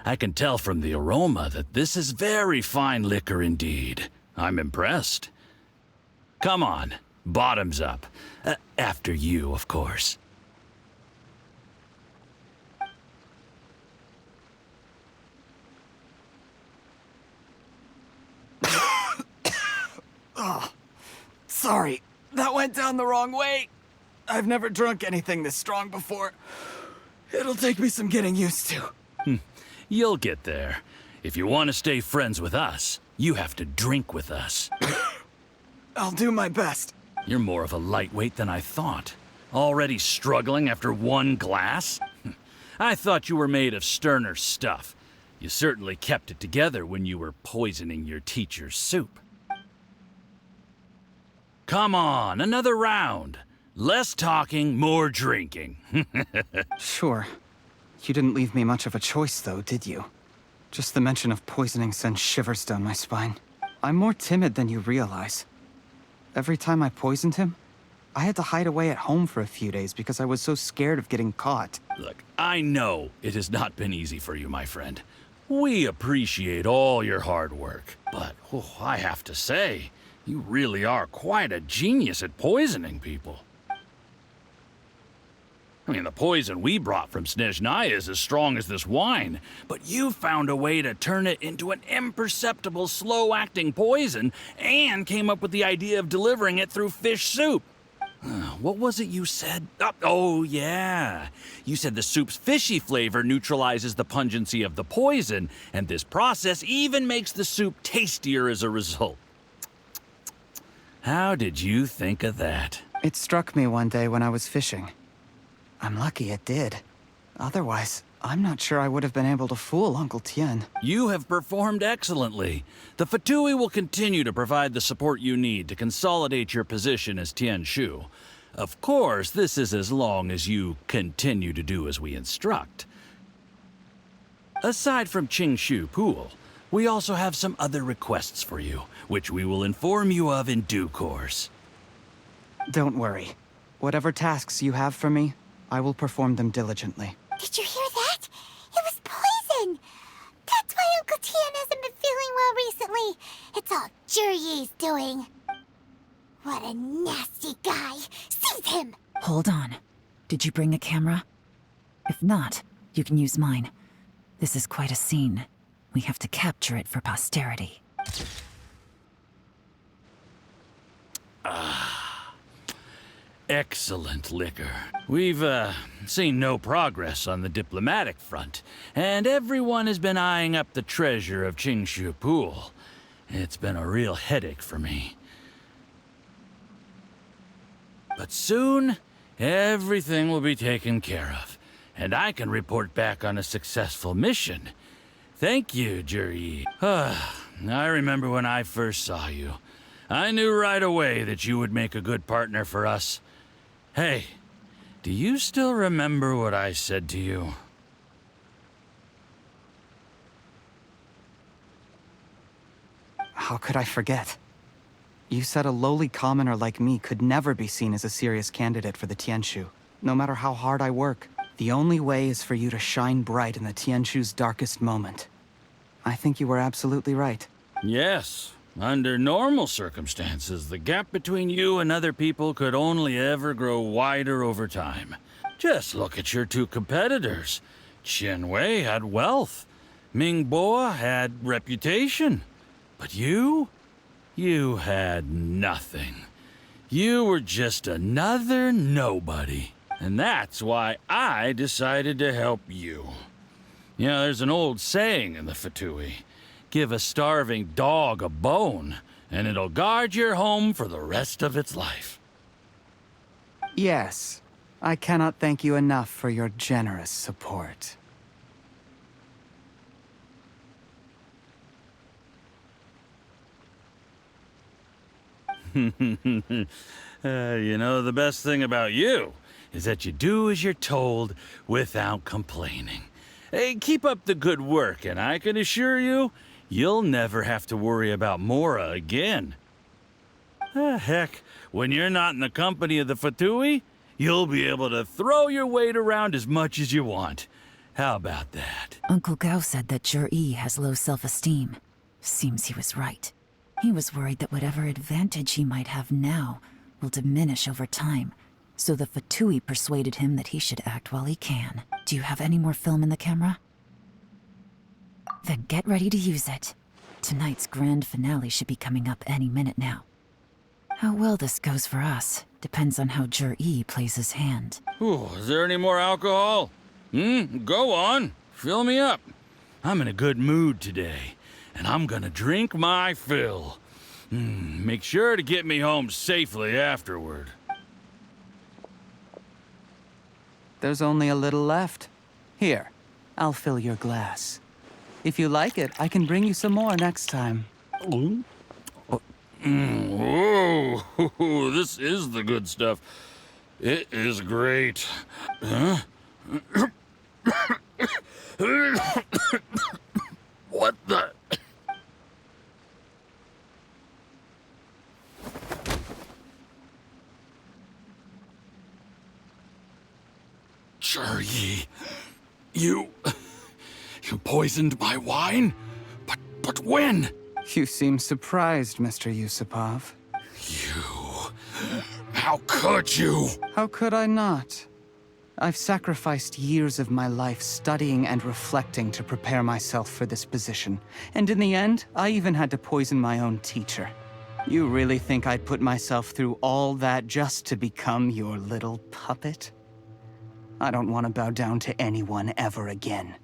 I can tell from the aroma that this is very fine liquor indeed. I'm impressed. Come on, bottoms up. After you, of course. Oh, sorry. That went down the wrong way. I've never drunk anything this strong before. It'll take me some getting used to. You'll get there. If you want to stay friends with us, you have to drink with us. I'll do my best. You're more of a lightweight than I thought. Already struggling after one glass? I thought you were made of sterner stuff. You certainly kept it together when you were poisoning your teacher's soup. Come on, another round. Less talking, more drinking. Sure. You didn't leave me much of a choice, though, did you? Just the mention of poisoning sends shivers down my spine. I'm more timid than you realize. Every time I poisoned him, I had to hide away at home for a few days because I was so scared of getting caught. Look, I know it has not been easy for you, my friend. We appreciate all your hard work, but I have to say, you really are quite a genius at poisoning people. I mean, the poison we brought from Snezhnaya is as strong as this wine, but you found a way to turn it into an imperceptible, slow-acting poison and came up with the idea of delivering it through fish soup. What was it you said? Oh, yeah. You said the soup's fishy flavor neutralizes the pungency of the poison, and this process even makes the soup tastier as a result. How did you think of that? It struck me one day when I was fishing. I'm lucky it did. Otherwise, I'm not sure I would have been able to fool Uncle Tien. You have performed excellently. The Fatui will continue to provide the support you need to consolidate your position as Tien Shu. Of course, this is as long as you continue to do as we instruct. Aside from Qing Shu Pool, we also have some other requests for you, which we will inform you of in due course. Don't worry. Whatever tasks you have for me, I will perform them diligently. Did you hear that? It was poison! That's why Uncle Tien hasn't been feeling well recently. It's all Jurye's doing. What a nasty guy! Seize him! Hold on. Did you bring a camera? If not, you can use mine. This is quite a scene. We have to capture it for posterity. Excellent liquor. We've, seen no progress on the diplomatic front, and everyone has been eyeing up the treasure of Qingshu Pool. It's been a real headache for me. But soon, everything will be taken care of, and I can report back on a successful mission. Thank you, Juryi. I remember when I first saw you. I knew right away that you would make a good partner for us. Hey, do you still remember what I said to you? How could I forget? You said a lowly commoner like me could never be seen as a serious candidate for the Tianshu, no matter how hard I work. The only way is for you to shine bright in the Tianshu's darkest moment. I think you were absolutely right. Yes. Under normal circumstances, the gap between you and other people could only ever grow wider over time. Just look at your two competitors. Qian Wei had wealth. Ming Boa had reputation. But you had nothing. You were just another nobody. And that's why I decided to help you. You know, there's an old saying in the Fatui. Give a starving dog a bone, and it'll guard your home for the rest of its life. Yes. I cannot thank you enough for your generous support. You know, the best thing about you is that you do as you're told without complaining. Hey, keep up the good work, and I can assure you, you'll never have to worry about Mora again. Heck, when you're not in the company of the Fatui, you'll be able to throw your weight around as much as you want. How about that? Uncle Gao said that Juryi has low self-esteem. Seems he was right. He was worried that whatever advantage he might have now will diminish over time, so the Fatui persuaded him that he should act while he can. Do you have any more film in the camera? Then get ready to use it. Tonight's grand finale should be coming up any minute now. How well this goes for us depends on how Juryi plays his hand. Ooh, is there any more alcohol? Go on. Fill me up. I'm in a good mood today, and I'm gonna drink my fill. Make sure to get me home safely afterward. There's only a little left. Here, I'll fill your glass. If you like it, I can bring you some more next time. Whoa, this is the good stuff. It is great. Huh? What the? Yi, you poisoned my wine? But when? You seem surprised, Mr. Yusupov. How could you? How could I not? I've sacrificed years of my life studying and reflecting to prepare myself for this position. And in the end, I even had to poison my own teacher. You really think I'd put myself through all that just to become your little puppet? I don't want to bow down to anyone ever again.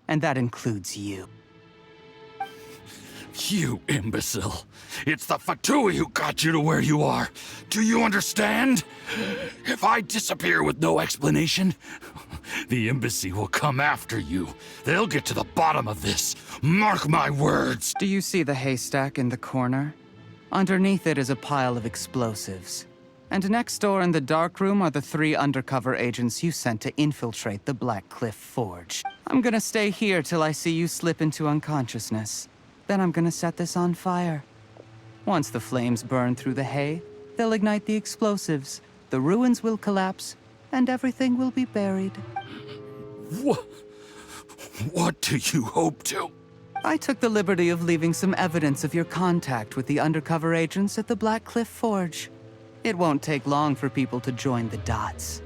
And that includes you. You imbecile. It's the Fatui who got you to where you are. Do you understand? If I disappear with no explanation, the embassy will come after you. They'll get to the bottom of this. Mark my words. Do you see the haystack in the corner? Underneath it is a pile of explosives. And next door in the dark room are the 3 undercover agents you sent to infiltrate the Black Cliff Forge. I'm gonna stay here till I see you slip into unconsciousness. Then I'm gonna set this on fire. Once the flames burn through the hay, they'll ignite the explosives, the ruins will collapse, and everything will be buried. What do you hope to? I took the liberty of leaving some evidence of your contact with the undercover agents at the Black Cliff Forge. It won't take long for people to join the dots.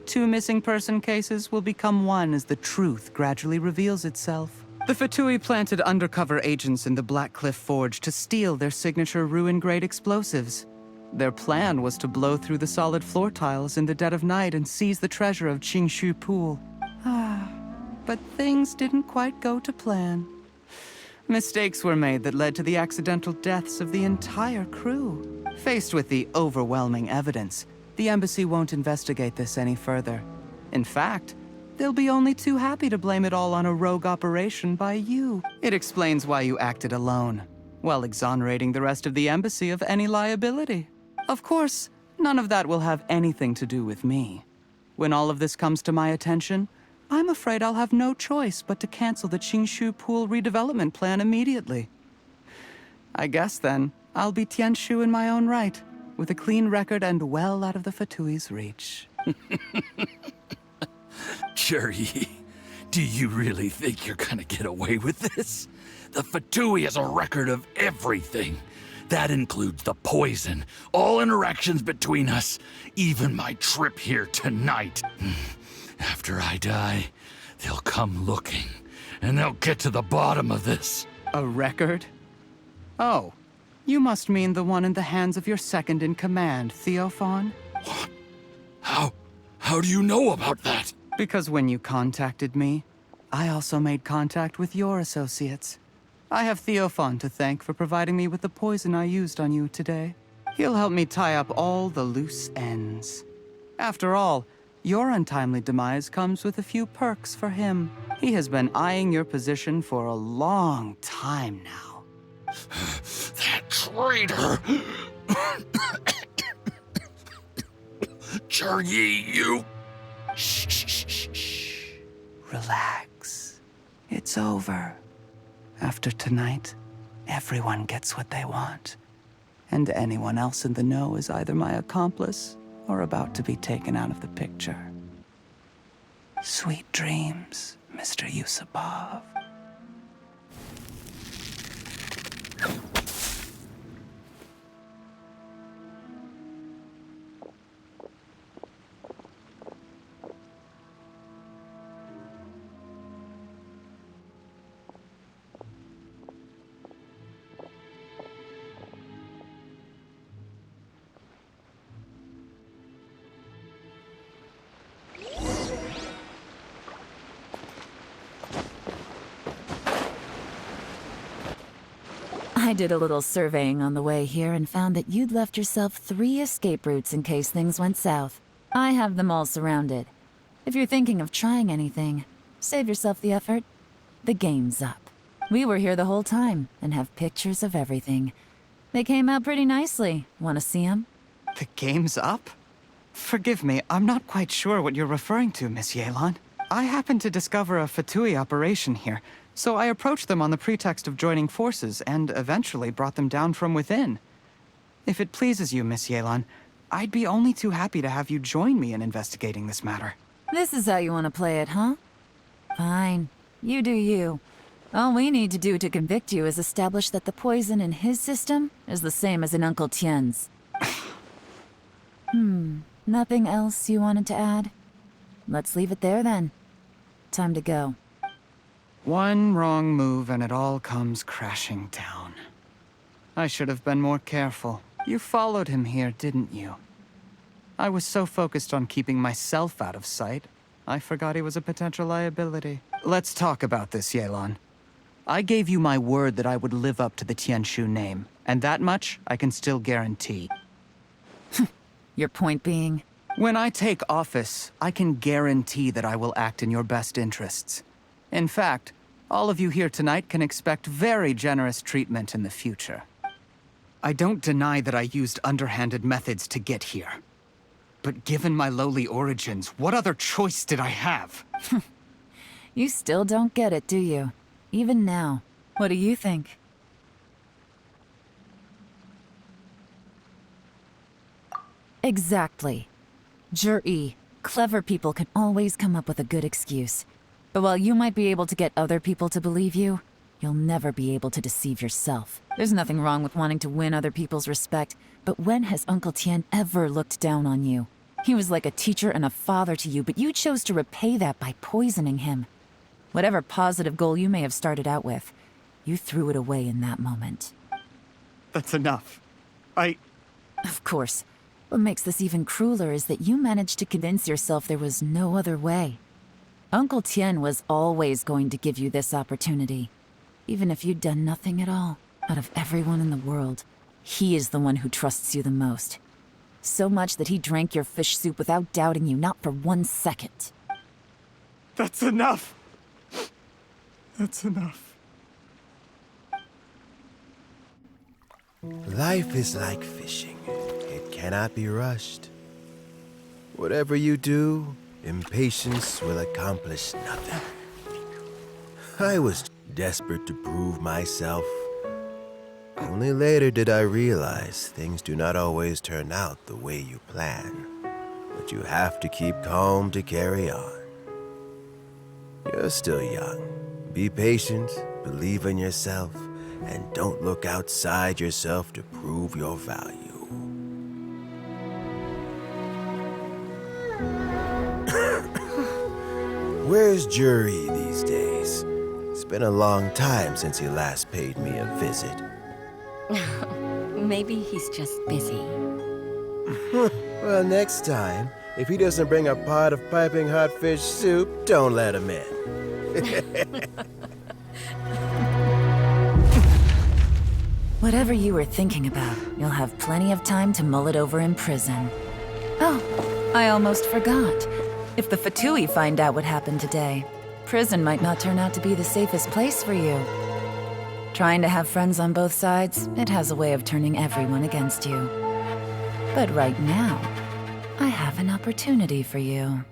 2 missing person cases will become one as the truth gradually reveals itself. The Fatui planted undercover agents in the Black Cliff Forge to steal their signature ruin-grade explosives. Their plan was to blow through the solid floor tiles in the dead of night and seize the treasure of Qingshu Pool. But things didn't quite go to plan. Mistakes were made that led to the accidental deaths of the entire crew. Faced with the overwhelming evidence, the embassy won't investigate this any further. In fact, they'll be only too happy to blame it all on a rogue operation by you. It explains why you acted alone, while exonerating the rest of the embassy of any liability. Of course, none of that will have anything to do with me. When all of this comes to my attention, I'm afraid I'll have no choice but to cancel the Qingshu Pool redevelopment plan immediately. I guess then, I'll be Tianshu in my own right, with a clean record and well out of the Fatui's reach. Yi, do you really think you're gonna get away with this? The Fatui has a record of everything. That includes the poison, all interactions between us, even my trip here tonight. After I die, they'll come looking, and they'll get to the bottom of this. A record? Oh, you must mean the one in the hands of your second-in-command, Theophan? What? How do you know about that? Because when you contacted me, I also made contact with your associates. I have Theophan to thank for providing me with the poison I used on you today. He'll help me tie up all the loose ends. After all, your untimely demise comes with a few perks for him. He has been eyeing your position for a long time now. That traitor! Yi, you... Shh. Relax. It's over. After tonight, everyone gets what they want. And anyone else in the know is either my accomplice or about to be taken out of the picture. Sweet dreams, Mr. Yusupov. I did a little surveying on the way here and found that you'd left yourself 3 escape routes in case things went south. I have them all surrounded. If you're thinking of trying anything, save yourself the effort. The game's up. We were here the whole time and have pictures of everything. They came out pretty nicely. Want to see them? The game's up? Forgive me, I'm not quite sure what you're referring to, Miss Yelan. I happened to discover a Fatui operation here, so I approached them on the pretext of joining forces and eventually brought them down from within. If it pleases you, Miss Yelan, I'd be only too happy to have you join me in investigating this matter. This is how you want to play it, huh? Fine. You do you. All we need to do to convict you is establish that the poison in his system is the same as in Uncle Tien's. Nothing else you wanted to add? Let's leave it there then. Time to go. One wrong move and it all comes crashing down. I should have been more careful. You followed him here, didn't you? I was so focused on keeping myself out of sight, I forgot he was a potential liability. Let's talk about this, Yelan. I gave you my word that I would live up to the Tianshu name, and that much I can still guarantee. Your point being? When I take office, I can guarantee that I will act in your best interests. In fact, all of you here tonight can expect very generous treatment in the future. I don't deny that I used underhanded methods to get here. But given my lowly origins, what other choice did I have? You still don't get it, do you? Even now. What do you think? Exactly. Jur-E, clever people can always come up with a good excuse. But while you might be able to get other people to believe you, you'll never be able to deceive yourself. There's nothing wrong with wanting to win other people's respect, but when has Uncle Tien ever looked down on you? He was like a teacher and a father to you, but you chose to repay that by poisoning him. Whatever positive goal you may have started out with, you threw it away in that moment. That's enough. Of course. What makes this even crueler is that you managed to convince yourself there was no other way. Uncle Tien was always going to give you this opportunity, even if you'd done nothing at all. Out of everyone in the world, he is the one who trusts you the most. So much that he drank your fish soup without doubting you, not for 1 second. That's enough! That's enough. Life is like fishing. It cannot be rushed. Whatever you do, impatience will accomplish nothing. I was desperate to prove myself. Only later did I realize things do not always turn out the way you plan. But you have to keep calm to carry on. You're still young. Be patient, believe in yourself, and don't look outside yourself to prove your value. Where's Jur-E these days? It's been a long time since he last paid me a visit. Maybe he's just busy. Well, next time, if he doesn't bring a pot of piping hot fish soup, don't let him in. Whatever you were thinking about, you'll have plenty of time to mull it over in prison. Oh, I almost forgot. If the Fatui find out what happened today, prison might not turn out to be the safest place for you. Trying to have friends on both sides, it has a way of turning everyone against you. But right now, I have an opportunity for you.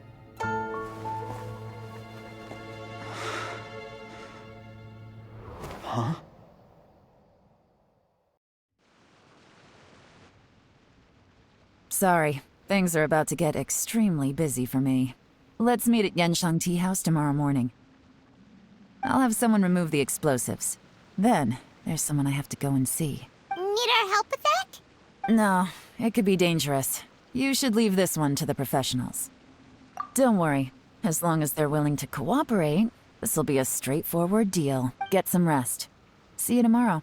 Huh? Sorry, things are about to get extremely busy for me. Let's meet at Yenshang Tea House tomorrow morning. I'll have someone remove the explosives. Then, there's someone I have to go and see. Need our help with that? No, it could be dangerous. You should leave this one to the professionals. Don't worry. As long as they're willing to cooperate, this'll be a straightforward deal. Get some rest. See you tomorrow.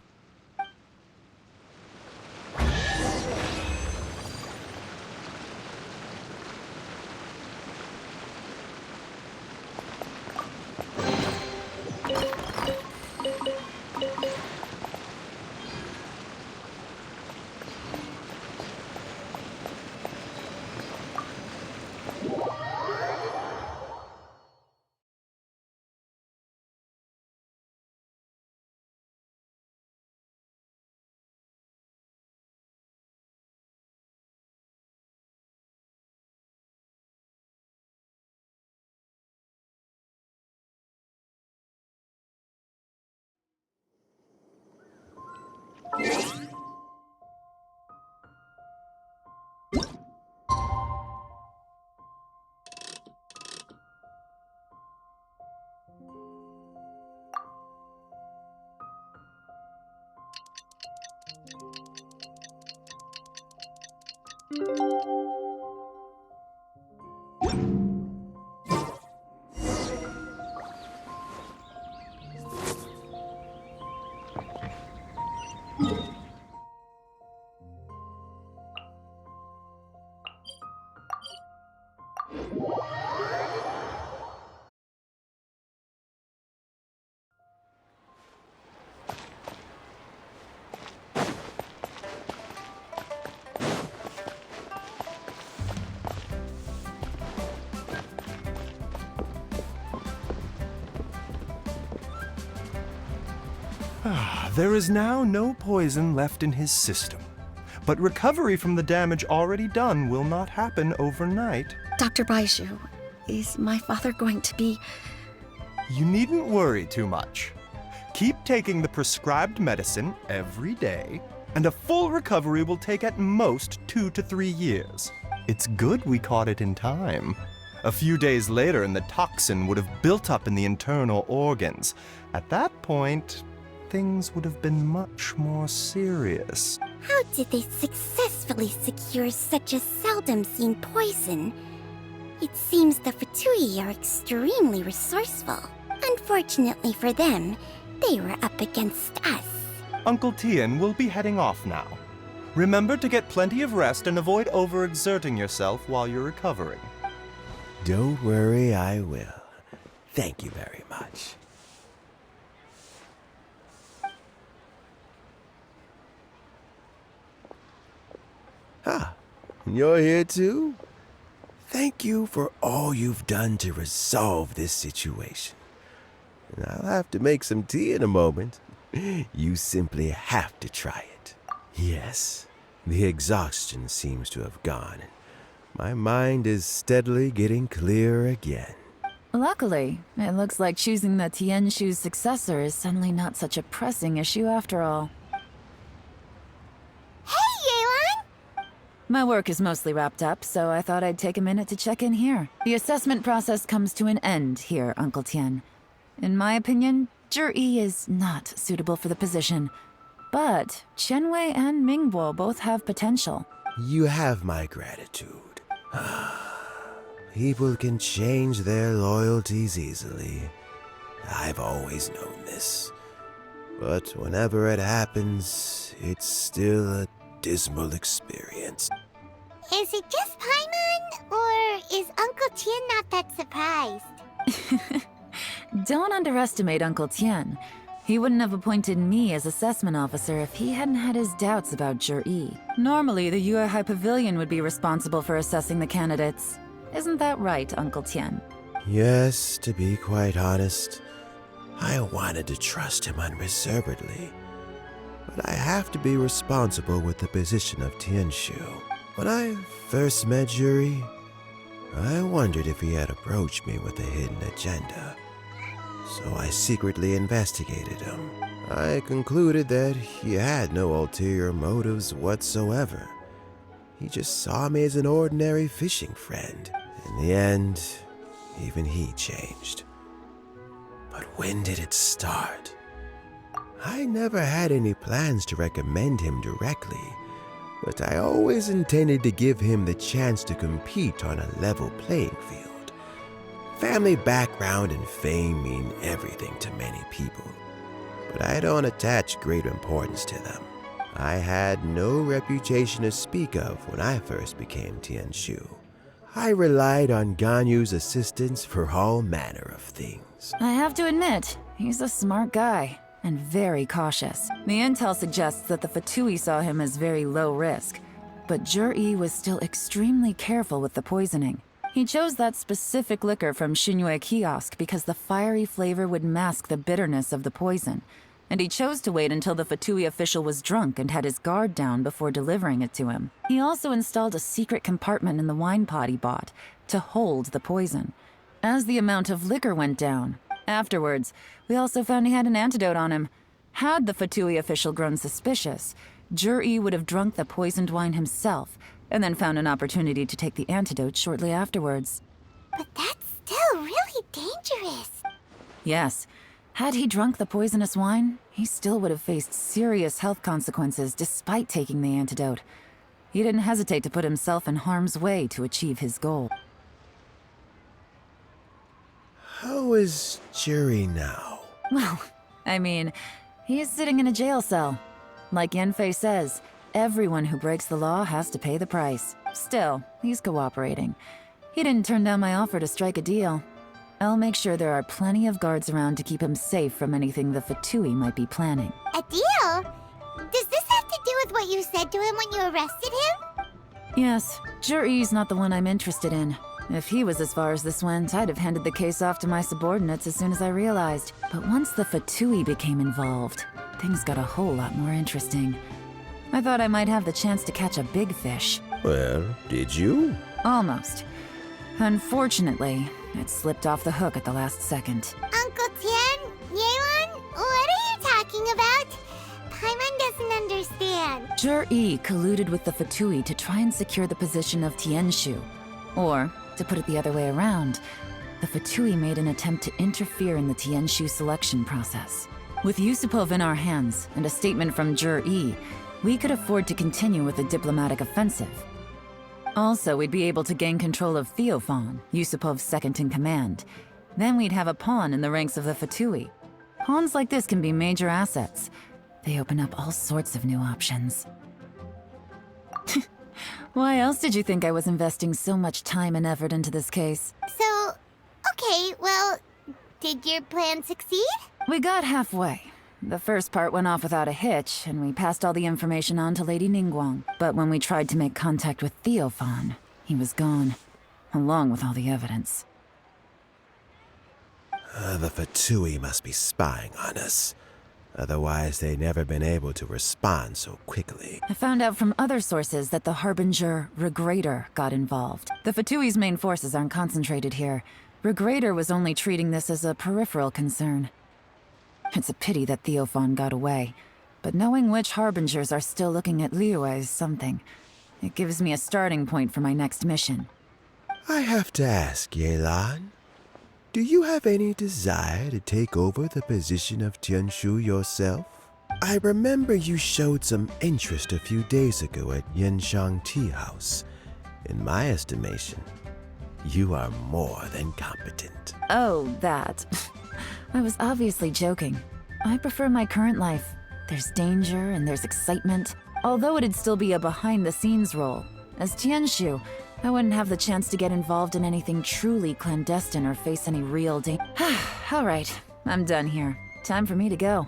There is now no poison left in his system, but recovery from the damage already done will not happen overnight. Dr. Baishu, is my father going to be... You needn't worry too much. Keep taking the prescribed medicine every day, and a full recovery will take at most 2 to 3 years. It's good we caught it in time. A few days later, and the toxin would have built up in the internal organs. At that point, things would have been much more serious. How did they successfully secure such a seldom-seen poison? It seems the Fatui are extremely resourceful. Unfortunately for them, they were up against us. Uncle Tian will be heading off now. Remember to get plenty of rest and avoid overexerting yourself while you're recovering. Don't worry, I will. Thank you very much. Ah, you're here too? Thank you for all you've done to resolve this situation. And I'll have to make some tea in a moment. You simply have to try it. Yes, the exhaustion seems to have gone. My mind is steadily getting clearer again. Luckily, it looks like choosing the Tianshu's successor is suddenly not such a pressing issue after all. Hey, Yelan! My work is mostly wrapped up, so I thought I'd take a minute to check in here. The assessment process comes to an end here, Uncle Tian. In my opinion, Zhi is not suitable for the position. But Qianwei and Mingbo both have potential. You have my gratitude. People can change their loyalties easily. I've always known this. But whenever it happens, it's still a dismal experience. Is it just Paimon, or is Uncle Tian not that surprised? Don't underestimate Uncle Tian. He wouldn't have appointed me as assessment officer if he hadn't had his doubts about Zhi. Normally, the Yuehai Pavilion would be responsible for assessing the candidates. Isn't that right, Uncle Tian? Yes, to be quite honest, I wanted to trust him unreservedly. But I have to be responsible with the position of Tianshu. When I first met Zhi, I wondered if he had approached me with a hidden agenda. So I secretly investigated him. I concluded that he had no ulterior motives whatsoever. He just saw me as an ordinary fishing friend. In the end, even he changed. But when did it start? I never had any plans to recommend him directly, but I always intended to give him the chance to compete on a level playing field. Family background and fame mean everything to many people, but I don't attach great importance to them. I had no reputation to speak of when I first became Tianshu. I relied on Ganyu's assistance for all manner of things. I have to admit, he's a smart guy, and very cautious. The intel suggests that the Fatui saw him as very low risk, but Zhi was still extremely careful with the poisoning. He chose that specific liquor from Xinyue Kiosk because the fiery flavor would mask the bitterness of the poison, and he chose to wait until the Fatui official was drunk and had his guard down before delivering it to him. He also installed a secret compartment in the wine pot he bought to hold the poison. As the amount of liquor went down, afterwards, we also found he had an antidote on him. Had the Fatui official grown suspicious, Zhi would have drunk the poisoned wine himself, and then found an opportunity to take the antidote shortly afterwards. But that's still really dangerous. Yes. Had he drunk the poisonous wine, he still would have faced serious health consequences despite taking the antidote. He didn't hesitate to put himself in harm's way to achieve his goal. How is Jerry now? Well, I mean, he's sitting in a jail cell. Like Yanfei says, everyone who breaks the law has to pay the price. Still, he's cooperating. He didn't turn down my offer to strike a deal. I'll make sure there are plenty of guards around to keep him safe from anything the Fatui might be planning. A deal? Does this have to do with what you said to him when you arrested him? Yes, Zhuri's not the one I'm interested in. If he was as far as this went, I'd have handed the case off to my subordinates as soon as I realized. But once the Fatui became involved, things got a whole lot more interesting. I thought I might have the chance to catch a big fish. Well, did you? Almost. Unfortunately, it slipped off the hook at the last second. Uncle Tian, Yelan, what are you talking about? Paimon doesn't understand. Zhuri colluded with the Fatui to try and secure the position of Tianshu. Or, to put it the other way around, the Fatui made an attempt to interfere in the Tianshu selection process. With Yusupov in our hands and a statement from Zhuri, we could afford to continue with a diplomatic offensive. Also, we'd be able to gain control of Theophan, Yusupov's second-in-command. Then we'd have a pawn in the ranks of the Fatui. Pawns like this can be major assets. They open up all sorts of new options. Why else did you think I was investing so much time and effort into this case? So, okay, well, did your plan succeed? We got halfway. The first part went off without a hitch, and we passed all the information on to Lady Ningguang. But when we tried to make contact with Theophan, he was gone, along with all the evidence. The Fatui must be spying on us. Otherwise, they'd never been able to respond so quickly. I found out from other sources that the Harbinger Regrator got involved. The Fatui's main forces aren't concentrated here. Regrator was only treating this as a peripheral concern. It's a pity that Theophan got away, but knowing which Harbingers are still looking at Liyue is something. It gives me a starting point for my next mission. I have to ask, Yelan, do you have any desire to take over the position of Tianshu yourself? I remember you showed some interest a few days ago at Yenshang Tea House. In my estimation, you are more than competent. Oh, that. I was obviously joking. I prefer my current life. There's danger and there's excitement. Although it'd still be a behind-the-scenes role. As Tianshu, I wouldn't have the chance to get involved in anything truly clandestine or face any real danger. All right, I'm done here. Time for me to go.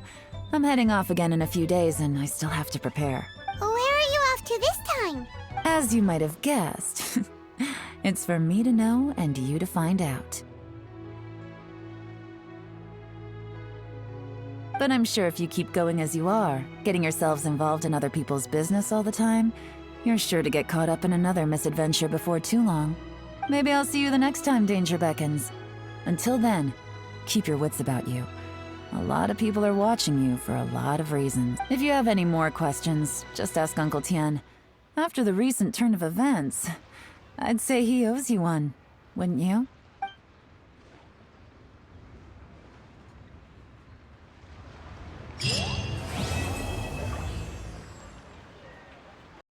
I'm heading off again in a few days and I still have to prepare. Where are you off to this time? As you might have guessed, it's for me to know and you to find out. But I'm sure if you keep going as you are, getting yourselves involved in other people's business all the time, you're sure to get caught up in another misadventure before too long. Maybe I'll see you the next time danger beckons. Until then, keep your wits about you. A lot of people are watching you for a lot of reasons. If you have any more questions, just ask Uncle Tian. After the recent turn of events, I'd say he owes you one, wouldn't you?